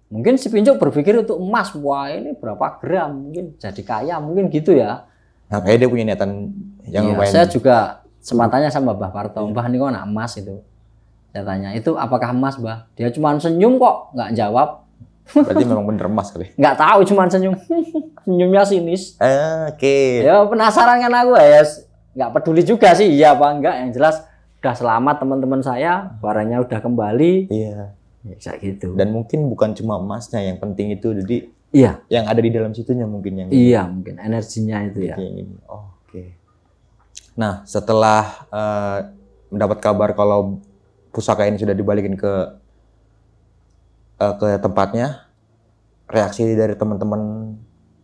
Mungkin si pincuk berpikir untuk emas, wah ini berapa gram, mungkin jadi kaya, mungkin gitu ya. Nah, kayak dia punya niatan yang Iya, lumayan. saya juga sempat tanya sama Mbah Parto, Mbah ini kok anak emas itu. Saya tanya, itu apakah emas, Mbah? Dia cuma senyum kok, nggak jawab. Berarti memang bener emas kali. Nggak tahu, cuma senyum. Senyumnya sinis. Oke. Ya penasaran kan aku ya, nggak peduli juga sih, iya apa enggak. Yang jelas udah selamat teman-teman saya, barangnya udah kembali. Iya. Ya, kayak gitu. Dan mungkin bukan cuma emasnya yang penting itu, jadi Iya, yang ada di dalam situnya mungkin yang iya mungkin energinya itu ya. yang ini. Oke. Nah, setelah mendapat kabar kalau pusaka ini sudah dibalikin ke tempatnya, reaksi dari teman-teman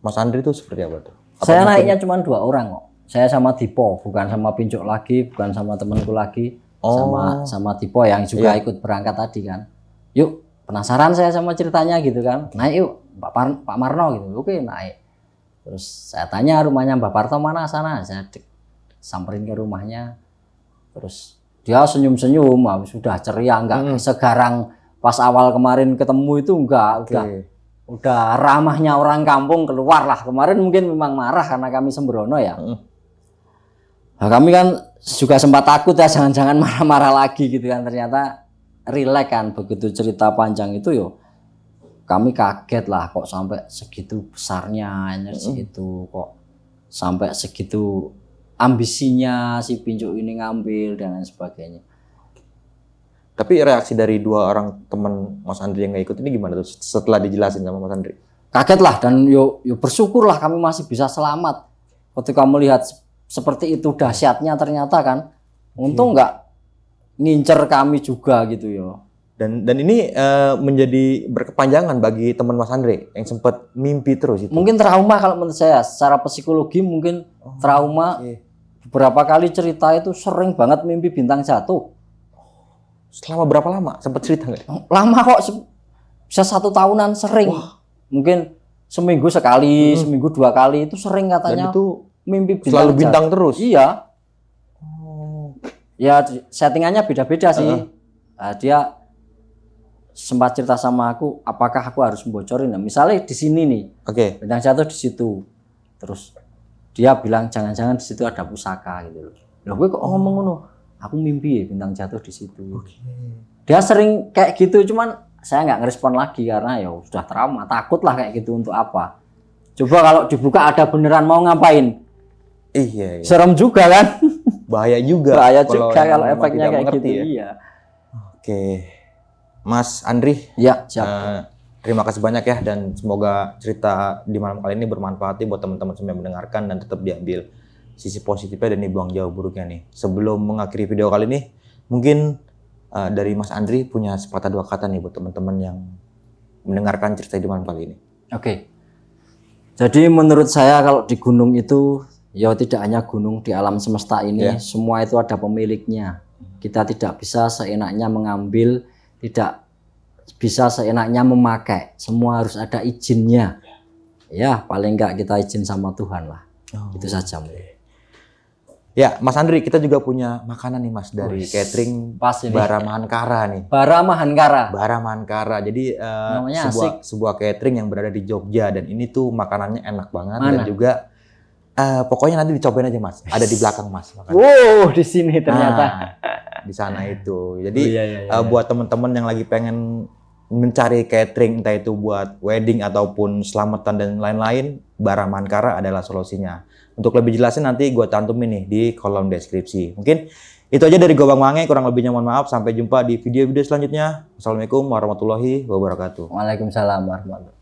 Mas Andri itu seperti apa tuh? Apa Saya mungkin- naiknya cuma 2 orang kok. Saya sama Dipo, bukan sama pincuk lagi, bukan sama temanku lagi, sama Dipo yang juga ikut berangkat tadi kan. Yuk, penasaran saya sama ceritanya gitu kan. Naik yuk, Pak Marno gitu. Oke, naik. Terus saya tanya rumahnya Mbak Parto mana sana. Saya samperin ke rumahnya. Terus dia senyum-senyum, sudah ceria, enggak segarang pas awal kemarin ketemu itu enggak, udah ramahnya orang kampung keluar lah. Kemarin mungkin memang marah karena kami sembrono ya. Nah, kami kan juga sempat takut ya, jangan-jangan marah-marah lagi gitu kan. Ternyata rileks kan begitu cerita panjang itu yo. Kami kaget lah kok sampai segitu besarnya energi itu, kok sampai segitu ambisinya si pincuk ini ngambil dan lain sebagainya. Tapi reaksi dari 2 orang teman Mas Andri yang nggak ikut ini gimana tuh setelah dijelasin sama Mas Andri? Kaget lah dan yo bersyukurlah kami masih bisa selamat ketika melihat seperti itu dahsyatnya ternyata kan. Untung nggak ngincer kami juga gitu yo. Dan ini menjadi berkepanjangan bagi teman Mas Andri yang sempat mimpi terus itu. Mungkin trauma kalau menurut saya, secara psikologi mungkin trauma. Beberapa kali cerita itu sering banget mimpi bintang jatuh. Selama berapa lama? Sempat cerita nggak? Lama kok, bisa 1 tahunan sering. Mungkin seminggu sekali, seminggu 2 kali itu sering Dan katanya itu mimpi bintang selalu bintang jatuh. terus? Iya. Oh. Ya settingannya beda-beda sih. Nah, dia sempat cerita sama aku, apakah aku harus membocorin? Nah, misalnya di sini nih, Oke. bintang jatuh di situ. Terus dia bilang jangan-jangan di situ ada pusaka gitu loh. Loh gue kok ngomong ngono? Aku mimpi ya bintang jatuh di situ. Dia sering kayak gitu, cuman saya nggak ngerespon lagi karena ya sudah trauma, takut lah kayak gitu untuk apa. Coba kalau dibuka ada beneran mau ngapain? Iya. Serem juga kan? Bahaya juga. Bahaya juga kalau memang efeknya tidak kayak mengerti gitu. ya. Iya. Oke. Mas Andri, Ya, siap. terima kasih banyak ya, dan semoga cerita di malam kali ini bermanfaat buat teman-teman semua yang mendengarkan dan tetap diambil sisi positifnya dan dibuang jauh buruknya nih. Sebelum mengakhiri video kali ini, mungkin dari Mas Andri punya sepatah 2 kata nih buat teman-teman yang mendengarkan cerita di malam kali ini. Oke. Jadi menurut saya kalau di gunung itu ya tidak hanya gunung, di alam semesta ini semua itu ada pemiliknya. Kita tidak bisa seenaknya mengambil, tidak bisa seenaknya memakai. Semua harus ada izinnya. Ya, paling enggak kita izin sama Tuhan lah. Itu saja. Ya, Mas Andri, kita juga punya makanan nih Mas dari catering pas ini. Bara Mahankara nih. Bara Mahankara. Bara Mahankara. Jadi Namanya sebuah catering yang berada di Jogja, dan ini tuh makanannya enak banget. Mana? Dan juga pokoknya nanti dicobain aja Mas. Ada di belakang Mas. Wow, di sini ternyata. Nah, di sana itu. Jadi iya. buat teman-teman yang lagi pengen mencari catering, entah itu buat wedding ataupun selamatan dan lain-lain, Bara Mahankara adalah solusinya. Untuk lebih jelasnya nanti gue cantumin nih di kolom deskripsi. Mungkin itu aja dari gue Bang Mange, kurang lebihnya mohon maaf. Sampai jumpa di video-video selanjutnya. Assalamualaikum warahmatullahi wabarakatuh. Waalaikumsalam warahmatullahi wabarakatuh.